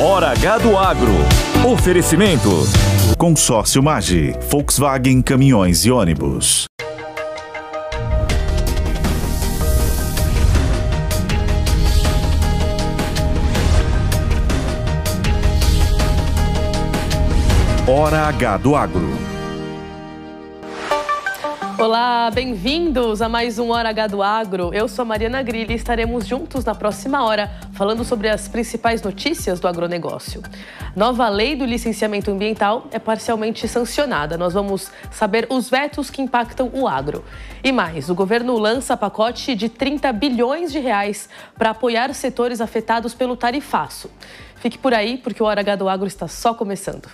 Hora H do Agro. Oferecimento. Consórcio Maggi, Volkswagen Caminhões e Ônibus. Hora H do Agro. Olá, bem-vindos a mais um Hora H do Agro. Eu sou a Mariana Grilli e estaremos juntos na próxima hora falando sobre as principais notícias do agronegócio. Nova lei do licenciamento ambiental é parcialmente sancionada. Nós vamos saber os vetos que impactam o agro. E mais, o governo lança pacote de 30 bilhões de reais para apoiar setores afetados pelo tarifaço. Fique por aí, porque o Hora H do Agro está só começando.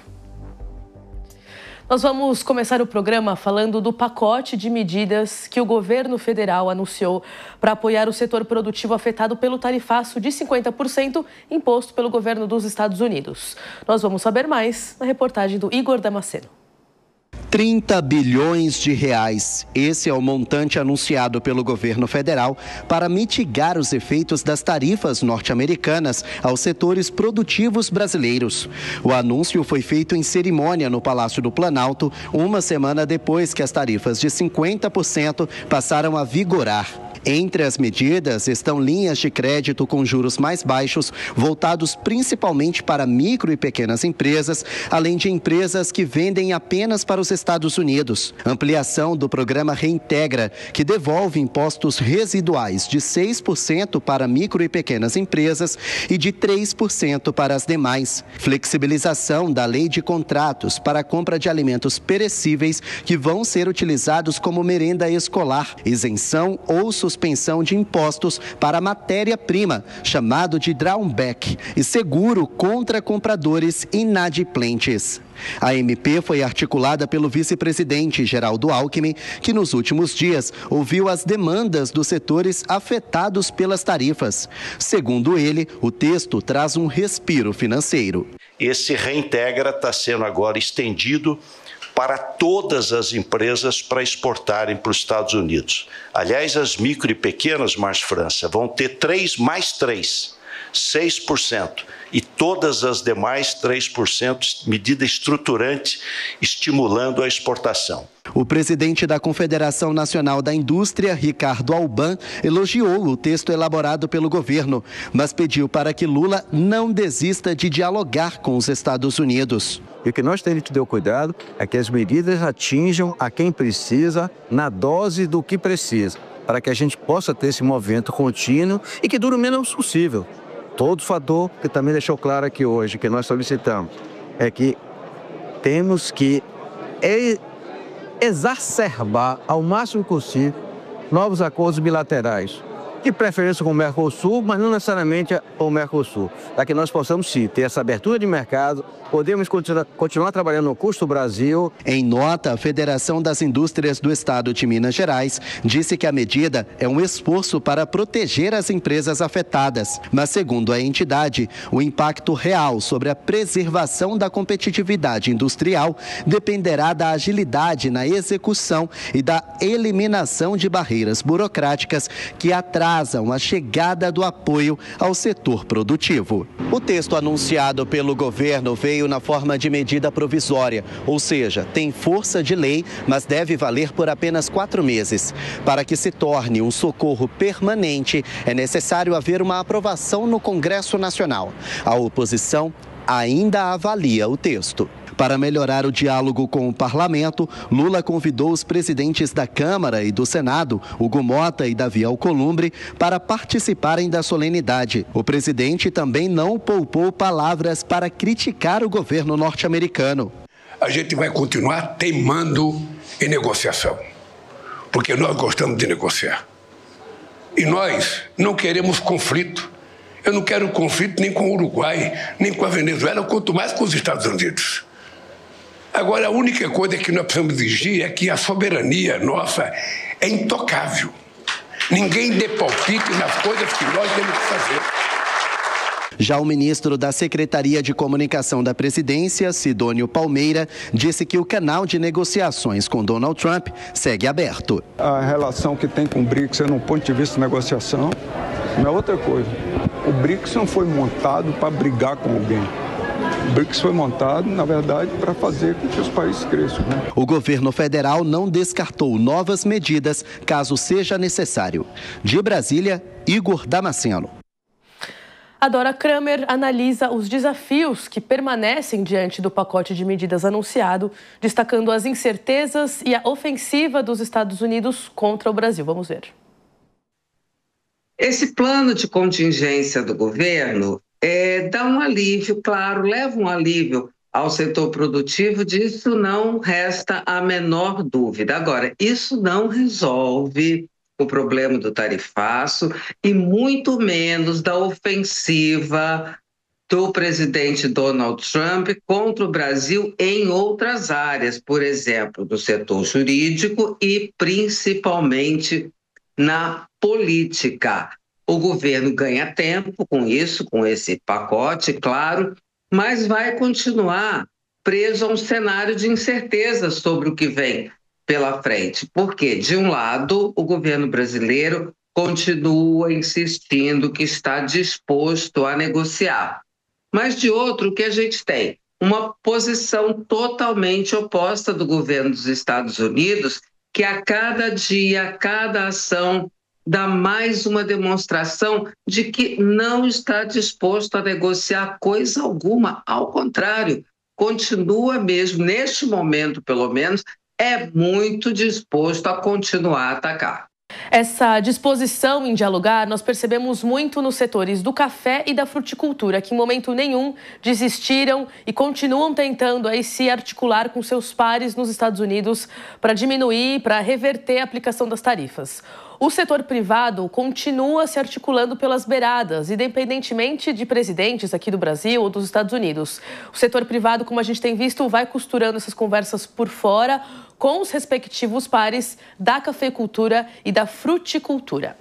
Nós vamos começar o programa falando do pacote de medidas que o governo federal anunciou para apoiar o setor produtivo afetado pelo tarifaço de 50% imposto pelo governo dos Estados Unidos. Nós vamos saber mais na reportagem do Igor Damasceno. 30 bilhões de reais. Esse é o montante anunciado pelo governo federal para mitigar os efeitos das tarifas norte-americanas aos setores produtivos brasileiros. O anúncio foi feito em cerimônia no Palácio do Planalto, uma semana depois que as tarifas de 50% passaram a vigorar. Entre as medidas estão linhas de crédito com juros mais baixos, voltados principalmente para micro e pequenas empresas, além de empresas que vendem apenas para os Estados Unidos. Ampliação do programa Reintegra, que devolve impostos residuais de 6% para micro e pequenas empresas e de 3% para as demais. Flexibilização da lei de contratos para a compra de alimentos perecíveis que vão ser utilizados como merenda escolar, isenção ou suspensão de impostos para matéria-prima, chamado de drawback, e seguro contra compradores inadimplentes. A MP foi articulada pelo vice-presidente Geraldo Alckmin, que nos últimos dias ouviu as demandas dos setores afetados pelas tarifas. Segundo ele, o texto traz um respiro financeiro. Esse Reintegra está sendo agora estendido para todas as empresas para exportarem para os Estados Unidos. Aliás, as micro e pequenas, Márcio França, vão ter 3 mais 3, 6%. E todas as demais 3%, medida estruturante, estimulando a exportação. O presidente da Confederação Nacional da Indústria, Ricardo Alban, elogiou o texto elaborado pelo governo, mas pediu para que Lula não desista de dialogar com os Estados Unidos. E o que nós temos que ter cuidado é que as medidas atinjam a quem precisa na dose do que precisa, para que a gente possa ter esse movimento contínuo e que dure o menos possível. Todo fator que também deixou claro aqui hoje, que nós solicitamos, é que temos que exacerbar ao máximo possível novos acordos bilaterais. De preferência com o Mercosul, mas não necessariamente com o Mercosul. Para que nós possamos, sim, ter essa abertura de mercado, podemos continuar trabalhando no custo Brasil. Em nota, a Federação das Indústrias do Estado de Minas Gerais disse que a medida é um esforço para proteger as empresas afetadas. Mas, segundo a entidade, o impacto real sobre a preservação da competitividade industrial dependerá da agilidade na execução e da eliminação de barreiras burocráticas que atrasam a chegada do apoio ao setor produtivo. O texto anunciado pelo governo veio na forma de medida provisória, ou seja, tem força de lei, mas deve valer por apenas 4 meses. Para que se torne um socorro permanente, é necessário haver uma aprovação no Congresso Nacional. A oposição ainda avalia o texto. Para melhorar o diálogo com o parlamento, Lula convidou os presidentes da Câmara e do Senado, Hugo Mota e Davi Alcolumbre, para participarem da solenidade. O presidente também não poupou palavras para criticar o governo norte-americano. A gente vai continuar teimando em negociação, porque nós gostamos de negociar. E nós não queremos conflito. Eu não quero conflito nem com o Uruguai, nem com a Venezuela, quanto mais com os Estados Unidos. Agora, a única coisa que nós precisamos exigir é que a soberania nossa é intocável. Ninguém dê palpite nas coisas que nós temos que fazer. Já o ministro da Secretaria de Comunicação da Presidência, Sidônio Palmeira, disse que o canal de negociações com Donald Trump segue aberto. A relação que tem com o BRICS é, no ponto de vista de negociação, não é outra coisa. O BRICS não foi montado para brigar com alguém. O BRICS foi montado, na verdade, para fazer com que os países cresçam, né? O governo federal não descartou novas medidas caso seja necessário. De Brasília, Igor Damasceno. A Dora Kramer analisa os desafios que permanecem diante do pacote de medidas anunciado, destacando as incertezas e a ofensiva dos Estados Unidos contra o Brasil. Vamos ver. Esse plano de contingência do governo dá um alívio, claro, leva um alívio ao setor produtivo, disso não resta a menor dúvida. Agora, isso não resolve o problema do tarifaço e muito menos da ofensiva do presidente Donald Trump contra o Brasil em outras áreas, por exemplo, do setor jurídico e principalmente na política. O governo ganha tempo com isso, com esse pacote, claro, mas vai continuar preso a um cenário de incerteza sobre o que vem pela frente. Porque, de um lado, o governo brasileiro continua insistindo que está disposto a negociar. Mas, de outro, o que a gente tem? Uma posição totalmente oposta do governo dos Estados Unidos, que a cada dia, a cada ação, dá mais uma demonstração de que não está disposto a negociar coisa alguma. Ao contrário, continua mesmo, neste momento pelo menos, é muito disposto a continuar a atacar. Essa disposição em dialogar nós percebemos muito nos setores do café e da fruticultura, que em momento nenhum desistiram e continuam tentando aí se articular com seus pares nos Estados Unidos para diminuir, para reverter a aplicação das tarifas. O setor privado continua se articulando pelas beiradas, independentemente de presidentes aqui do Brasil ou dos Estados Unidos. O setor privado, como a gente tem visto, vai costurando essas conversas por fora com os respectivos pares da cafeicultura e da fruticultura.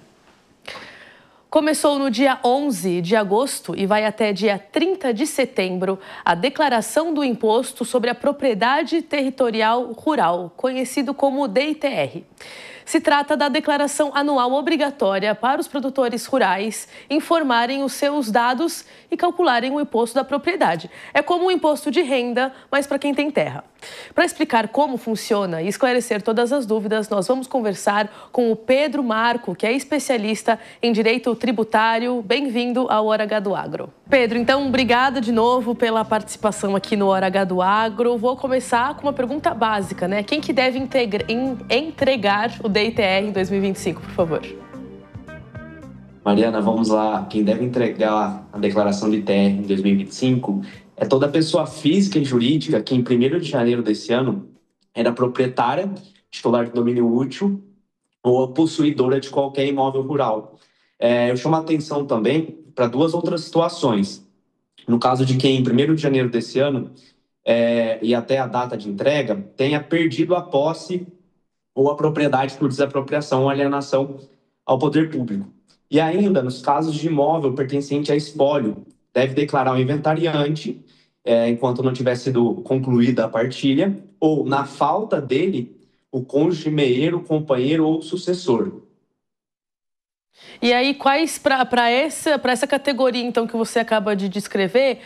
Começou no dia 11 de agosto e vai até dia 30 de setembro a declaração do Imposto sobre a Propriedade Territorial Rural, conhecido como DITR. Se trata da declaração anual obrigatória para os produtores rurais informarem os seus dados e calcularem o imposto da propriedade. É como um imposto de renda, mas para quem tem terra. Para explicar como funciona e esclarecer todas as dúvidas, nós vamos conversar com o Pedro Marco, que é especialista em direito tributário. Bem-vindo ao Hora H do Agro. Pedro, então, obrigada de novo pela participação aqui no Hora H do Agro. Vou começar com uma pergunta básica, né? Quem que deve entregar o DITR em 2025, por favor? Mariana, vamos lá. Quem deve entregar a declaração de ITR em 2025 é toda pessoa física e jurídica que em 1º de janeiro desse ano era proprietária, titular de domínio útil ou possuidora de qualquer imóvel rural. Eu chamo a atenção também para 2 outras situações. No caso de quem em 1º de janeiro desse ano e até a data de entrega tenha perdido a posse ou a propriedade por desapropriação ou alienação ao poder público. E ainda, nos casos de imóvel pertencente a espólio, deve declarar o inventariante, enquanto não tiver sido concluída a partilha, ou, na falta dele, o cônjuge, meeiro, companheiro ou sucessor. E aí, quais, para essa categoria, então, que você acaba de descrever,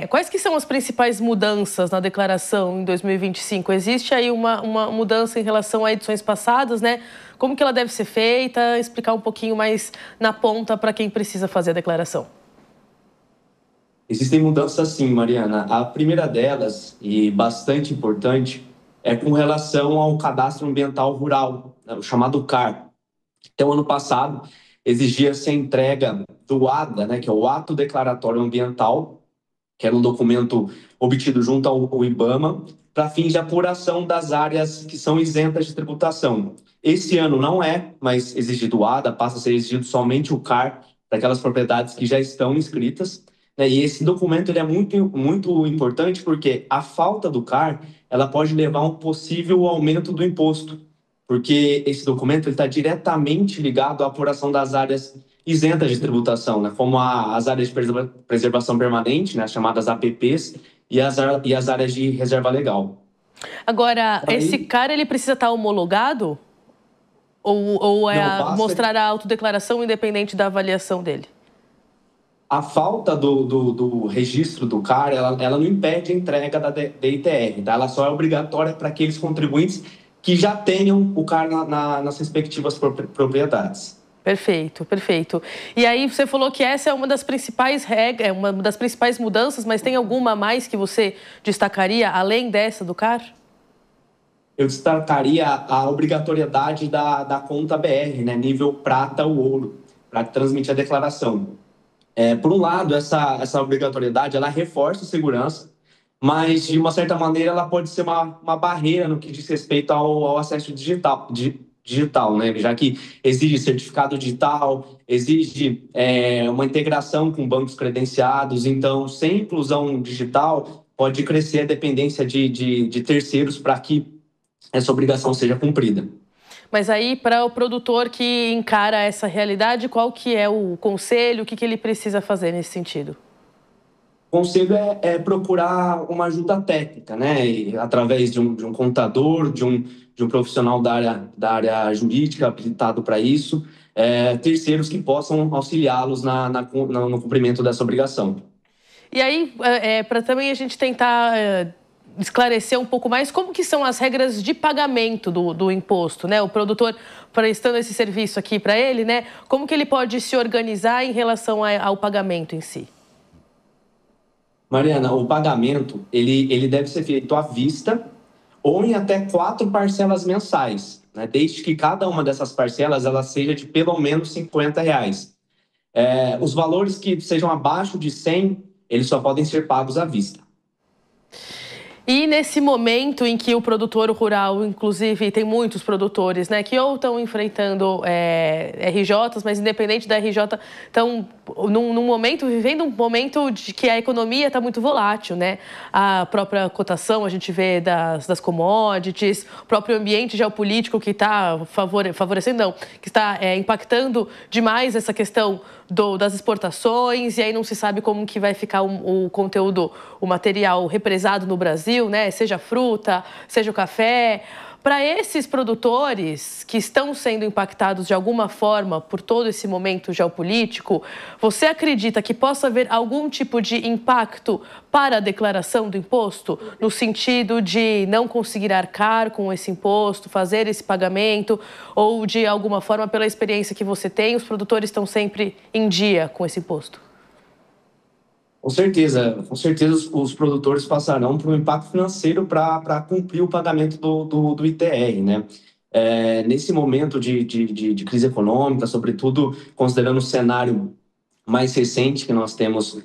quais que são as principais mudanças na declaração em 2025? Existe aí uma mudança em relação a edições passadas, né? Como que ela deve ser feita? Explicar um pouquinho mais na ponta para quem precisa fazer a declaração. Existem mudanças sim, Mariana. A primeira delas, e bastante importante, é com relação ao Cadastro Ambiental Rural, o chamado CAR. Então, ano passado, exigia-se a entrega do ADA, né, que é o Ato Declaratório Ambiental, que era um documento obtido junto ao IBAMA, para fins de apuração das áreas que são isentas de tributação. Esse ano não é mais exigido o ADA, passa a ser exigido somente o CAR, para aquelas propriedades que já estão inscritas. E esse documento ele é muito importante porque a falta do CAR ela pode levar a um possível aumento do imposto, porque esse documento está diretamente ligado à apuração das áreas isentas de tributação, né? Como as áreas de preservação permanente, né? As chamadas APPs, e as áreas de reserva legal. Agora, esse CAR ele precisa estar homologado? Ou mostrar a autodeclaração independente da avaliação dele? a falta do registro do CAR, ela não impede a entrega da DITR, tá? Ela só é obrigatória para aqueles contribuintes que já tenham o CAR nas respectivas propriedades. Perfeito, perfeito. E aí você falou que essa é uma das principais regras, uma das principais mudanças, mas tem alguma a mais que você destacaria, além dessa do CAR? Eu destacaria a obrigatoriedade da conta BR, né, nível prata ou ouro, para transmitir a declaração. Por um lado, essa obrigatoriedade, ela reforça a segurança, mas, de uma certa maneira, ela pode ser uma barreira no que diz respeito ao acesso digital, né? Já que exige certificado digital, exige uma integração com bancos credenciados. Então, sem inclusão digital, pode crescer a dependência de terceiros para que essa obrigação seja cumprida. Mas aí, para o produtor que encara essa realidade, qual que é o conselho, o que ele precisa fazer nesse sentido? O conselho é procurar uma ajuda técnica, né? E, através de um contador, de um profissional da área jurídica habilitado para isso, terceiros que possam auxiliá-los no cumprimento dessa obrigação. E aí, para também a gente tentar esclarecer um pouco mais como que são as regras de pagamento do imposto, né? O produtor prestando esse serviço aqui para ele, né? Como que ele pode se organizar em relação ao pagamento em si? Mariana, o pagamento ele deve ser feito à vista ou em até 4 parcelas mensais, né? Desde que cada uma dessas parcelas ela seja de pelo menos R$50. Os valores que sejam abaixo de 100, eles só podem ser pagos à vista. E nesse momento em que o produtor rural, inclusive, tem muitos produtores, né, que ou estão enfrentando RJs, mas independente da RJ, estão vivendo um momento de que a economia está muito volátil, né? A própria cotação, a gente vê das commodities, o próprio ambiente geopolítico que está que está impactando demais essa questão das exportações, e aí não se sabe como que vai ficar o conteúdo, o material represado no Brasil, né? Seja fruta, seja o café. Para esses produtores que estão sendo impactados de alguma forma por todo esse momento geopolítico, você acredita que possa haver algum tipo de impacto para a declaração do imposto, no sentido de não conseguir arcar com esse imposto, fazer esse pagamento, ou de alguma forma, pela experiência que você tem, os produtores estão sempre em dia com esse imposto? Com certeza os produtores passarão por um impacto financeiro para cumprir o pagamento do ITR, né? Nesse momento de crise econômica, sobretudo considerando o cenário mais recente que nós temos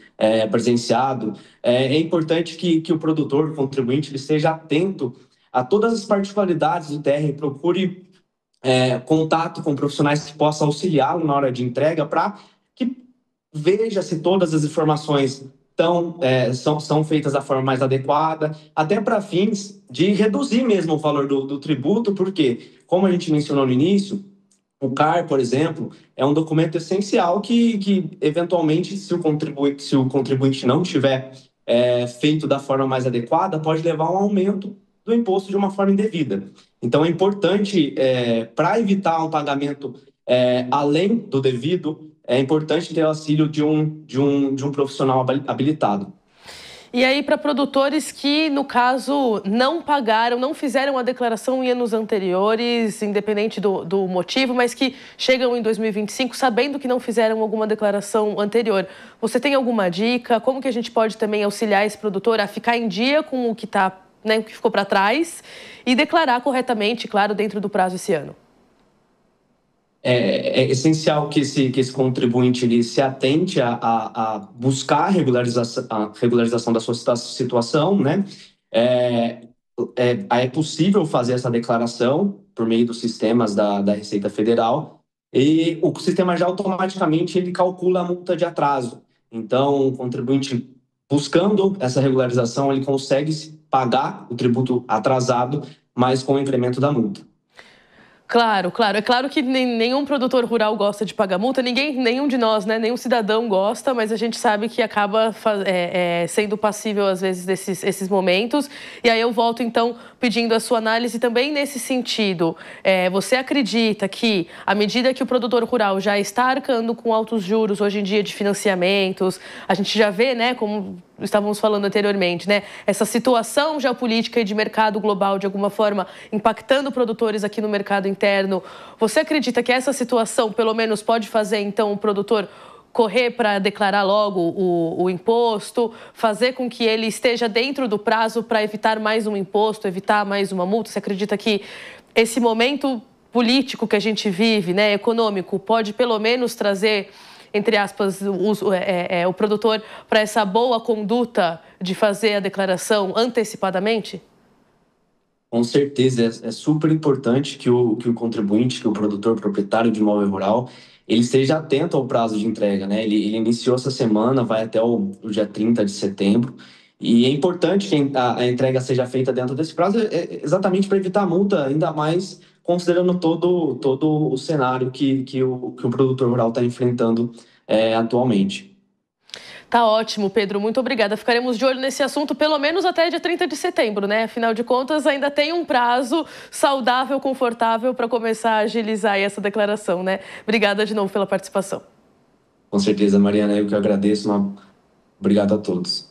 presenciado, é importante que o produtor, o contribuinte, ele esteja atento a todas as particularidades do ITR, procure contato com profissionais que possam auxiliá-lo na hora de entrega para que veja se todas as informações são feitas da forma mais adequada, até para fins de reduzir mesmo o valor do tributo, porque, como a gente mencionou no início, o CAR, por exemplo, é um documento essencial que eventualmente, se o contribuinte não tiver feito da forma mais adequada, pode levar a um aumento do imposto de uma forma indevida. Então, é importante, para evitar um pagamento além do devido, é importante ter o auxílio de um profissional habilitado. E aí, para produtores que, no caso, não pagaram, não fizeram a declaração em anos anteriores, independente do motivo, mas que chegam em 2025 sabendo que não fizeram alguma declaração anterior. Você tem alguma dica? Como que a gente pode também auxiliar esse produtor a ficar em dia com o que o que ficou para trás e declarar corretamente, claro, dentro do prazo esse ano? É essencial que esse contribuinte ele se atente a buscar a regularização da sua situação, né? É possível fazer essa declaração por meio dos sistemas da Receita Federal e o sistema já automaticamente ele calcula a multa de atraso. Então, o contribuinte buscando essa regularização, ele consegue pagar o tributo atrasado, mas com o incremento da multa. Claro, claro. É claro que nenhum produtor rural gosta de pagar multa, nenhum de nós, né? Nenhum cidadão gosta, mas a gente sabe que acaba sendo passível, às vezes, desses momentos. E aí eu volto, então, pedindo a sua análise também nesse sentido. Você acredita que, à medida que o produtor rural já está arcando com altos juros, hoje em dia, de financiamentos, a gente já vê, né, como estávamos falando anteriormente, né, essa situação geopolítica e de mercado global, de alguma forma, impactando produtores aqui no mercado interno. Você acredita que essa situação, pelo menos, pode fazer, então, o produtor correr para declarar logo o imposto, fazer com que ele esteja dentro do prazo para evitar mais um imposto, evitar mais uma multa? Você acredita que esse momento político que a gente vive, né, econômico, pode, pelo menos, trazer, entre aspas, o produtor para essa boa conduta de fazer a declaração antecipadamente? Com certeza, é super importante que o contribuinte, que o produtor proprietário de imóvel rural, ele esteja atento ao prazo de entrega, né? Ele iniciou essa semana, vai até o dia 30 de setembro, e é importante que a entrega seja feita dentro desse prazo, exatamente para evitar a multa, ainda mais considerando todo o cenário que o produtor rural está enfrentando atualmente. Tá ótimo, Pedro. Muito obrigada. Ficaremos de olho nesse assunto pelo menos até dia 30 de setembro, né? Afinal de contas, ainda tem um prazo saudável, confortável para começar a agilizar essa declaração, né? Obrigada de novo pela participação. Com certeza, Mariana. Eu que agradeço. Obrigado a todos.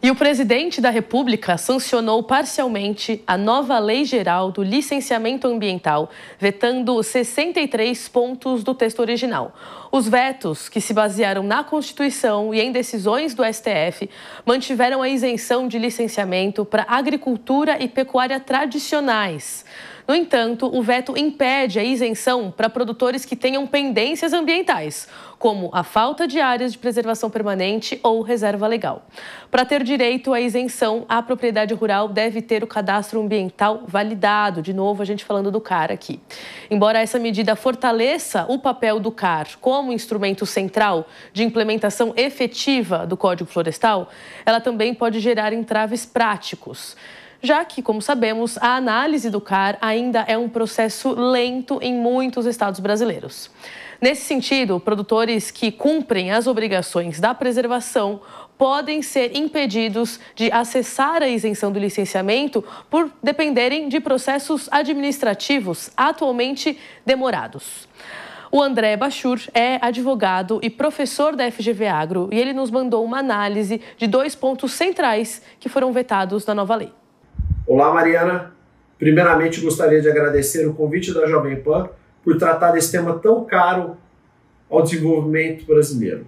E o presidente da República sancionou parcialmente a nova Lei Geral do Licenciamento Ambiental, vetando 63 pontos do texto original. Os vetos, que se basearam na Constituição e em decisões do STF, mantiveram a isenção de licenciamento para agricultura e pecuária tradicionais. No entanto, o veto impede a isenção para produtores que tenham pendências ambientais, como a falta de áreas de preservação permanente ou reserva legal. Para ter direito à isenção, a propriedade rural deve ter o cadastro ambiental validado. De novo, a gente falando do CAR aqui. Embora essa medida fortaleça o papel do CAR como instrumento central de implementação efetiva do Código Florestal, ela também pode gerar entraves práticos, já que, como sabemos, a análise do CAR ainda é um processo lento em muitos estados brasileiros. Nesse sentido, produtores que cumprem as obrigações da preservação podem ser impedidos de acessar a isenção do licenciamento por dependerem de processos administrativos atualmente demorados. O André Bachur é advogado e professor da FGV Agro e ele nos mandou uma análise de 2 pontos centrais que foram vetados na nova lei. Olá, Mariana. Primeiramente, gostaria de agradecer o convite da Jovem Pan por tratar desse tema tão caro ao desenvolvimento brasileiro,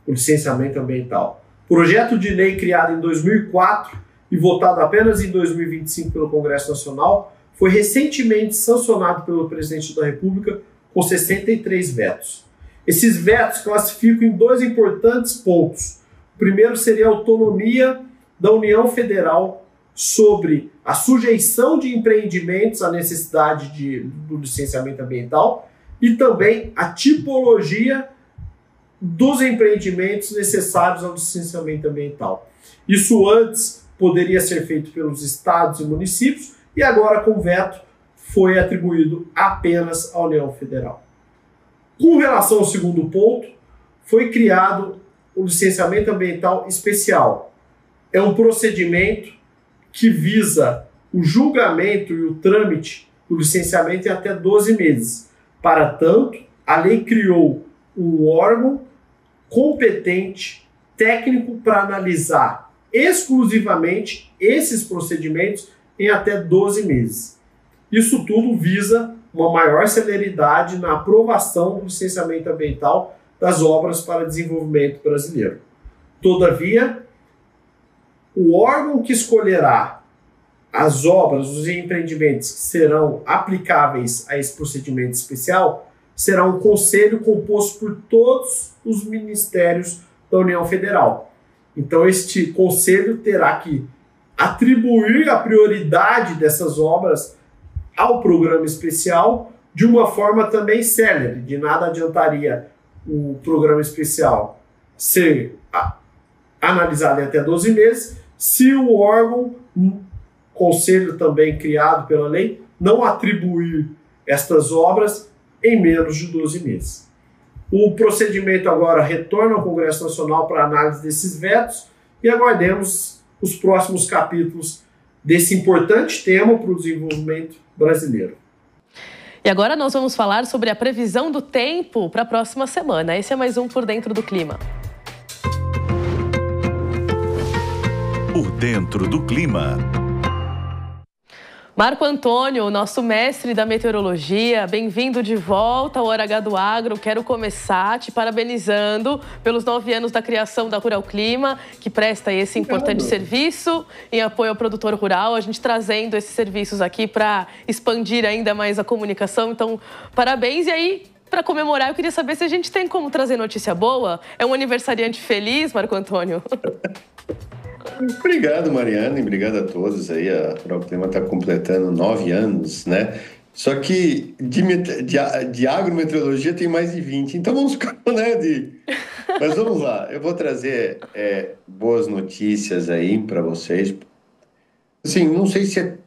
o licenciamento ambiental. Projeto de lei criado em 2004 e votado apenas em 2025 pelo Congresso Nacional, foi recentemente sancionado pelo presidente da República com 63 vetos. Esses vetos classificam em 2 importantes pontos. O primeiro seria a autonomia da União Federal sobre a sujeição de empreendimentos à necessidade do licenciamento ambiental e também a tipologia dos empreendimentos necessários ao licenciamento ambiental. Isso antes poderia ser feito pelos estados e municípios e agora, com veto, foi atribuído apenas à União Federal. Com relação ao segundo ponto, foi criado o licenciamento ambiental especial. É um procedimento que visa o julgamento e o trâmite do licenciamento em até 12 meses. Para tanto, a lei criou um órgão competente, técnico, para analisar exclusivamente esses procedimentos em até 12 meses. Isso tudo visa uma maior celeridade na aprovação do licenciamento ambiental das obras para desenvolvimento brasileiro. Todavia, o órgão que escolherá as obras, os empreendimentos que serão aplicáveis a esse procedimento especial será um conselho composto por todos os ministérios da União Federal. Então, este conselho terá que atribuir a prioridade dessas obras ao programa especial de uma forma também célere. De nada adiantaria o programa especial ser analisado em até 12 meses se o órgão, conselho também criado pela lei, não atribuir estas obras em menos de 12 meses. O procedimento agora retorna ao Congresso Nacional para análise desses vetos e aguardemos os próximos capítulos desse importante tema para o desenvolvimento brasileiro. E agora nós vamos falar sobre a previsão do tempo para a próxima semana. Esse é mais um Por Dentro do Clima. Por Dentro do Clima. Marco Antônio, nosso mestre da meteorologia, bem-vindo de volta ao Hora H do Agro. Quero começar te parabenizando pelos 9 anos da criação da Rural Clima, que presta esse importante serviço em apoio ao produtor rural. A gente trazendo esses serviços aqui para expandir ainda mais a comunicação. Então, parabéns. E aí, para comemorar, eu queria saber se a gente tem como trazer notícia boa. É um aniversariante feliz, Marco Antônio? Obrigado, Mariana, e obrigado a todos aí. A Rural Clima está completando 9 anos, né? Só que de agrometeorologia tem mais de 20, então vamos ficar, né? Mas vamos lá, eu vou trazer boas notícias aí para vocês. Assim, não sei se é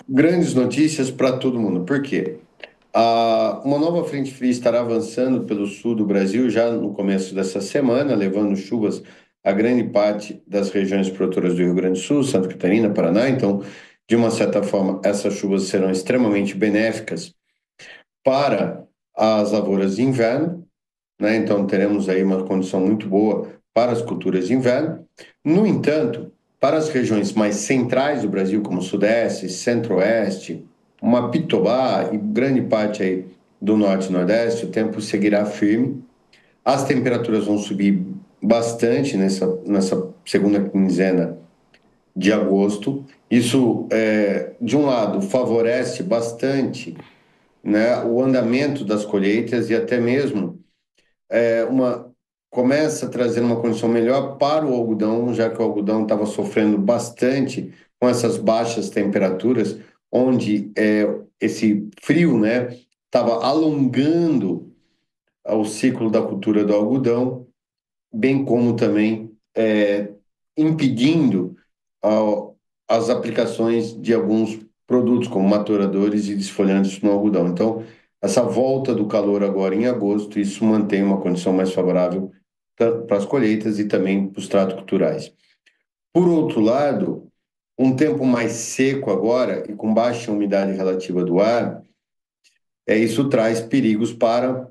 grandes notícias para todo mundo, por quê? Uma nova frente fria estará avançando pelo sul do Brasil já no começo dessa semana, levando chuvas a grande parte das regiões produtoras do Rio Grande do Sul, Santa Catarina, Paraná. Então, de uma certa forma, essas chuvas serão extremamente benéficas para as lavouras de inverno, né? Então, teremos aí uma condição muito boa para as culturas de inverno. No entanto, para as regiões mais centrais do Brasil, como Sudeste, Centro-Oeste, Mapitobá e grande parte aí do Norte e Nordeste, o tempo seguirá firme. As temperaturas vão subir bastante nessa segunda quinzena de agosto. Isso, de um lado, favorece bastante, né, o andamento das colheitas e até mesmo começa a trazer uma condição melhor para o algodão, já que o algodão estava sofrendo bastante com essas baixas temperaturas, onde esse frio, né, estava alongando o ciclo da cultura do algodão, bem como também impedindo as aplicações de alguns produtos, como maturadores e desfolhantes no algodão. Então, essa volta do calor agora em agosto, isso mantém uma condição mais favorável para as colheitas e também para os tratos culturais. Por outro lado, um tempo mais seco agora e com baixa umidade relativa do ar, isso traz perigos para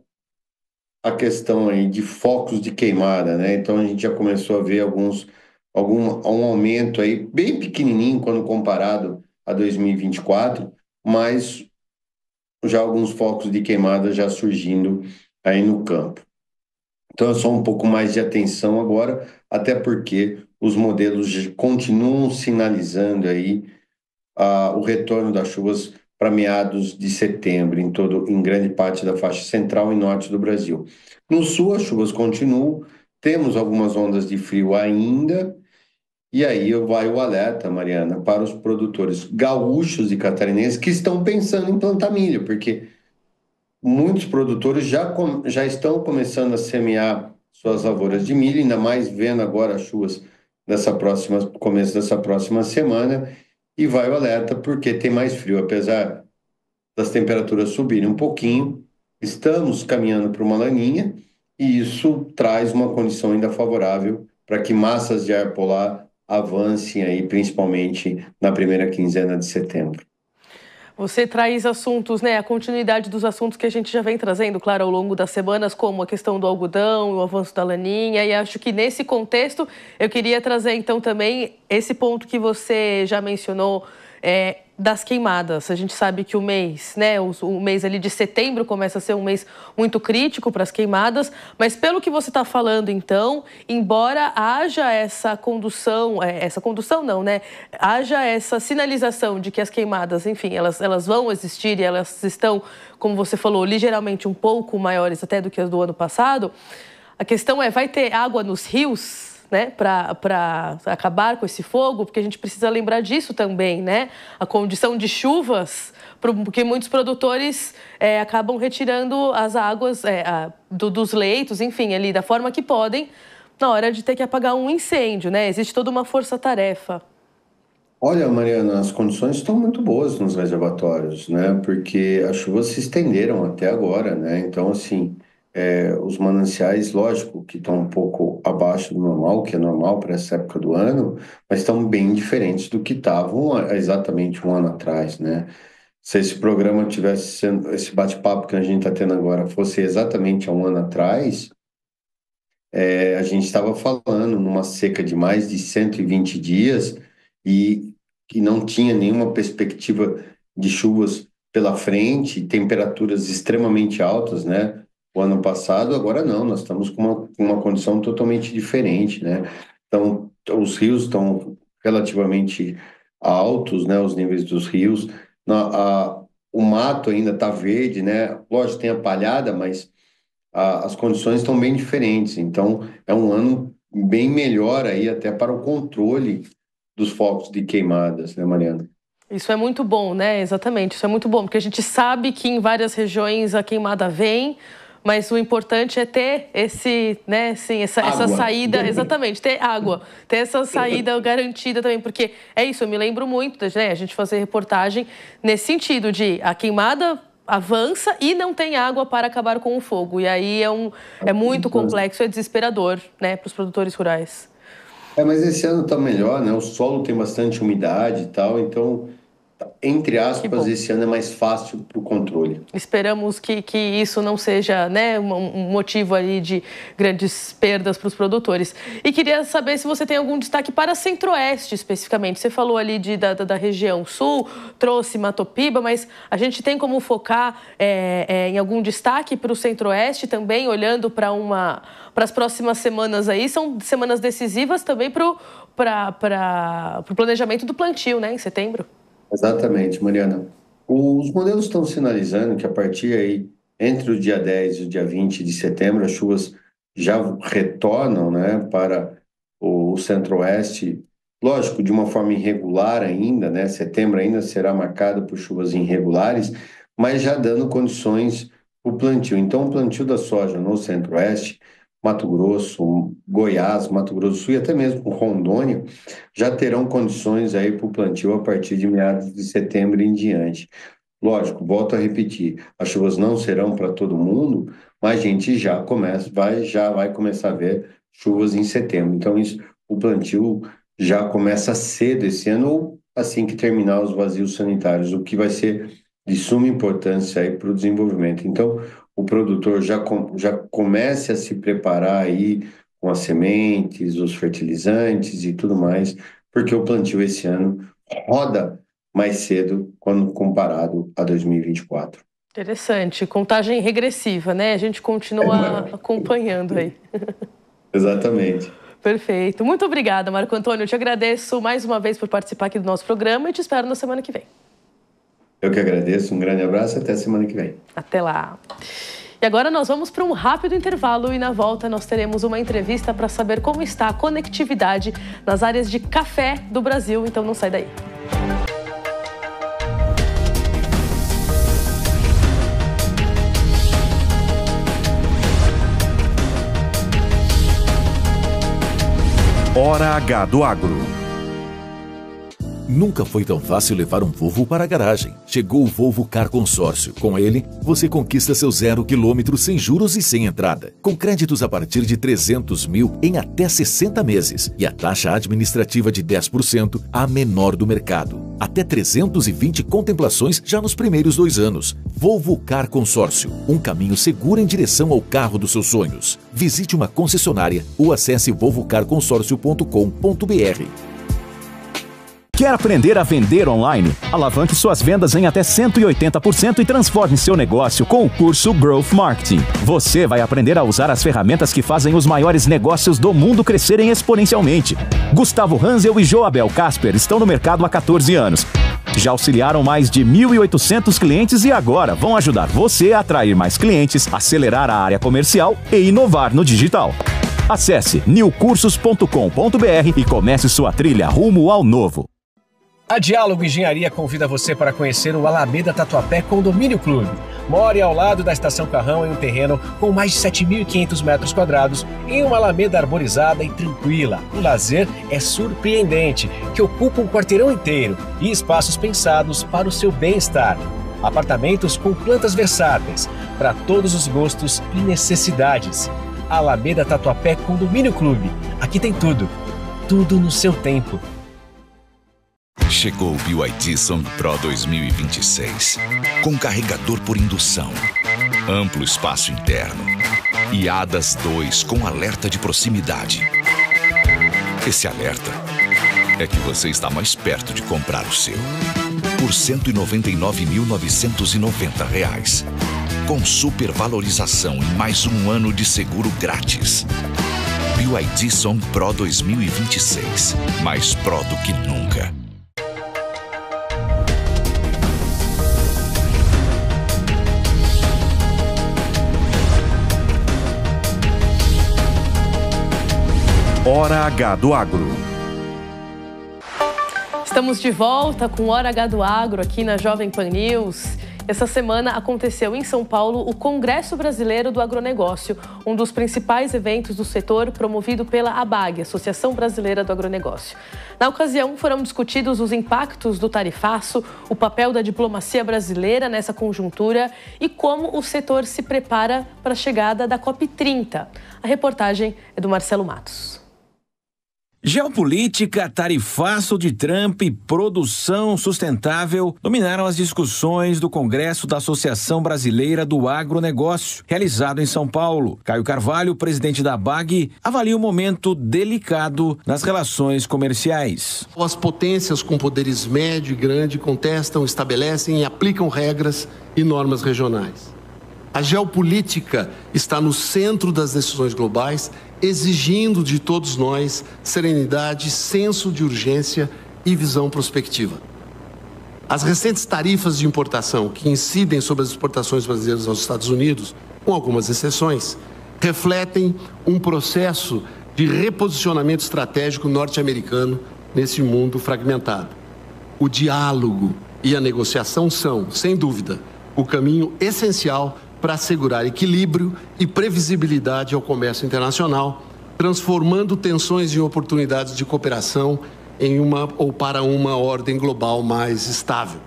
a questão aí de focos de queimada, né? Então a gente já começou a ver um aumento aí bem pequenininho quando comparado a 2024, mas já alguns focos de queimada já surgindo aí no campo. Então é só um pouco mais de atenção agora, até porque os modelos continuam sinalizando aí o retorno das chuvas para meados de setembro, em grande parte da faixa central e norte do Brasil. No sul, as chuvas continuam, temos algumas ondas de frio ainda, e aí vai o alerta, Mariana, para os produtores gaúchos e catarinenses que estão pensando em plantar milho, porque muitos produtores já estão começando a semear suas lavouras de milho, ainda mais vendo agora as chuvas começo dessa próxima semana, e vai o alerta porque tem mais frio, apesar das temperaturas subirem um pouquinho, estamos caminhando para uma laninha e isso traz uma condição ainda favorável para que massas de ar polar avancem aí, principalmente na primeira quinzena de setembro. Você traz assuntos, né, a continuidade dos assuntos que a gente já vem trazendo, claro, ao longo das semanas, como a questão do algodão, o avanço da laninha, e acho que nesse contexto eu queria trazer então também esse ponto que você já mencionou, das queimadas. A gente sabe que o mês, né, o mês ali de setembro começa a ser um mês muito crítico para as queimadas, mas pelo que você está falando, então, embora haja essa condução não, né, haja essa sinalização de que as queimadas, enfim, elas vão existir e elas estão, como você falou, ligeiramente um pouco maiores até do que as do ano passado, a questão vai ter água nos rios, né, para acabar com esse fogo, porque a gente precisa lembrar disso também, né? A condição de chuvas, porque muitos produtores acabam retirando as águas dos leitos, enfim, ali da forma que podem, na hora de ter que apagar um incêndio, né? Existe toda uma força-tarefa. Olha, Mariana, as condições estão muito boas nos reservatórios, né? Porque as chuvas se estenderam até agora, né? Então, assim, os mananciais, lógico, que estão um pouco abaixo do normal, que é normal para essa época do ano, mas estão bem diferentes do que estavam exatamente um ano atrás, né? Se esse programa tivesse sendo, esse bate-papo que a gente está tendo agora fosse exatamente há um ano atrás, a gente estava falando numa seca de mais de 120 dias e que não tinha nenhuma perspectiva de chuvas pela frente, temperaturas extremamente altas, né? O ano passado, agora não, nós estamos com uma condição totalmente diferente, né? Então, os rios estão relativamente altos, né? Os níveis dos rios. O mato ainda está verde, né? Lógico, tem a palhada, mas as condições estão bem diferentes. Então, é um ano bem melhor aí até para o controle dos focos de queimadas, né, Mariana? Isso é muito bom, né? Exatamente, isso é muito bom, porque a gente sabe que em várias regiões a queimada vem, mas o importante é ter esse, né, assim, essa saída, exatamente, ter água, ter essa saída garantida também, porque é isso, eu me lembro muito, né, a gente fazer reportagem nesse sentido de a queimada avança e não tem água para acabar com o fogo, e aí é muito complexo, é desesperador, né, para os produtores rurais. Mas esse ano está melhor, né, o solo tem bastante umidade e tal, então, entre aspas, esse ano é mais fácil para o controle. Esperamos que isso não seja, né, um motivo ali de grandes perdas para os produtores. E queria saber se você tem algum destaque para Centro-Oeste, especificamente. Você falou ali da região sul, trouxe Matopiba, mas a gente tem como focar em algum destaque para o Centro-Oeste também, olhando para as próximas semanas aí. São semanas decisivas também para o planejamento do plantio, né, em setembro. Exatamente, Mariana. Os modelos estão sinalizando que a partir aí, entre o dia 10 e o dia 20 de setembro, as chuvas já retornam, né, para o Centro-Oeste, lógico, de uma forma irregular ainda, né, setembro ainda será marcado por chuvas irregulares, mas já dando condições para o plantio. Então, o plantio da soja no Centro-Oeste, Mato Grosso, Goiás, Mato Grosso do Sul e até mesmo Rondônia já terão condições aí para o plantio a partir de meados de setembro em diante. Lógico, volto a repetir, as chuvas não serão para todo mundo, mas a gente já vai começar a ver chuvas em setembro. Então, o plantio já começa cedo esse ano ou assim que terminar os vazios sanitários, o que vai ser de suma importância aí para o desenvolvimento. Então, o produtor já comece a se preparar aí com as sementes, os fertilizantes e tudo mais, porque o plantio esse ano roda mais cedo quando comparado a 2024. Interessante, contagem regressiva, né? A gente continua acompanhando aí. Exatamente. Perfeito. Muito obrigada, Marco Antônio. Eu te agradeço mais uma vez por participar aqui do nosso programa e te espero na semana que vem. Eu que agradeço, um grande abraço e até semana que vem. Até lá. E agora nós vamos para um rápido intervalo e na volta nós teremos uma entrevista para saber como está a conectividade nas áreas de café do Brasil, então não sai daí. Hora H do Agro. Nunca foi tão fácil levar um Volvo para a garagem. Chegou o Volvo Car Consórcio. Com ele, você conquista seu 0 km sem juros e sem entrada. Com créditos a partir de 300 mil em até 60 meses. E a taxa administrativa de 10%, a menor do mercado. Até 320 contemplações já nos primeiros 2 anos. Volvo Car Consórcio. Um caminho seguro em direção ao carro dos seus sonhos. Visite uma concessionária ou acesse volvocarconsórcio.com.br. Quer aprender a vender online? Alavanque suas vendas em até 180% e transforme seu negócio com o curso Growth Marketing. Você vai aprender a usar as ferramentas que fazem os maiores negócios do mundo crescerem exponencialmente. Gustavo Hansel e Joabel Casper estão no mercado há 14 anos. Já auxiliaram mais de 1.800 clientes e agora vão ajudar você a atrair mais clientes, acelerar a área comercial e inovar no digital. Acesse newcursos.com.br e comece sua trilha rumo ao novo. A Diálogo Engenharia convida você para conhecer o Alameda Tatuapé Condomínio Clube, mora ao lado da Estação Carrão em um terreno com mais de 7.500 metros quadrados, em uma alameda arborizada e tranquila. O lazer é surpreendente, que ocupa um quarteirão inteiro e espaços pensados para o seu bem-estar. Apartamentos com plantas versáteis, para todos os gostos e necessidades. Alameda Tatuapé Condomínio Clube. Aqui tem tudo. Tudo no seu tempo. Chegou o BYD Song Pro 2026. Com carregador por indução, amplo espaço interno e ADAS 2 com alerta de proximidade. Esse alerta é que você está mais perto de comprar o seu. Por R$ 199.990. Com supervalorização e mais um ano de seguro grátis. BYD Song Pro 2026. Mais Pro do que nunca. Hora H do Agro. Estamos de volta com Hora H do Agro aqui na Jovem Pan News. Essa semana aconteceu em São Paulo o Congresso Brasileiro do Agronegócio, um dos principais eventos do setor promovido pela ABAG, Associação Brasileira do Agronegócio. Na ocasião, foram discutidos os impactos do tarifaço, o papel da diplomacia brasileira nessa conjuntura e como o setor se prepara para a chegada da COP30. A reportagem é do Marcelo Matos. Geopolítica, tarifaço de Trump e produção sustentável dominaram as discussões do Congresso da Associação Brasileira do Agronegócio, realizado em São Paulo. Caio Carvalho, presidente da ABAG, avalia um momento delicado nas relações comerciais. As potências com poderes médio e grande contestam, estabelecem e aplicam regras e normas regionais. A geopolítica está no centro das decisões globais, exigindo de todos nós serenidade, senso de urgência e visão prospectiva. As recentes tarifas de importação que incidem sobre as exportações brasileiras aos Estados Unidos, com algumas exceções, refletem um processo de reposicionamento estratégico norte-americano nesse mundo fragmentado. O diálogo e a negociação são, sem dúvida, o caminho essencial para assegurar equilíbrio e previsibilidade ao comércio internacional, transformando tensões em oportunidades de cooperação em para uma ordem global mais estável.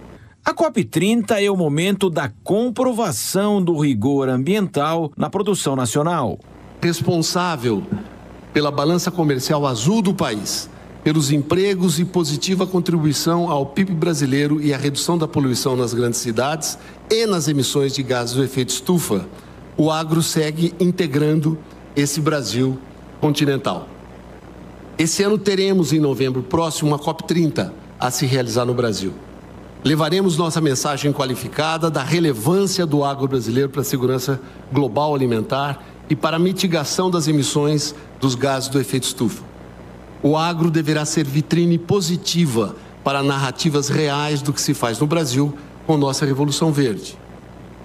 A COP30 é o momento da comprovação do rigor ambiental na produção nacional. Responsável pela balança comercial azul do país, pelos empregos e positiva contribuição ao PIB brasileiro e à redução da poluição nas grandes cidades e nas emissões de gases do efeito estufa, o agro segue integrando esse Brasil continental. Esse ano teremos, em novembro próximo, uma COP30 a se realizar no Brasil. Levaremos nossa mensagem qualificada da relevância do agro brasileiro para a segurança global alimentar e para a mitigação das emissões dos gases do efeito estufa. O agro deverá ser vitrine positiva para narrativas reais do que se faz no Brasil com nossa Revolução Verde.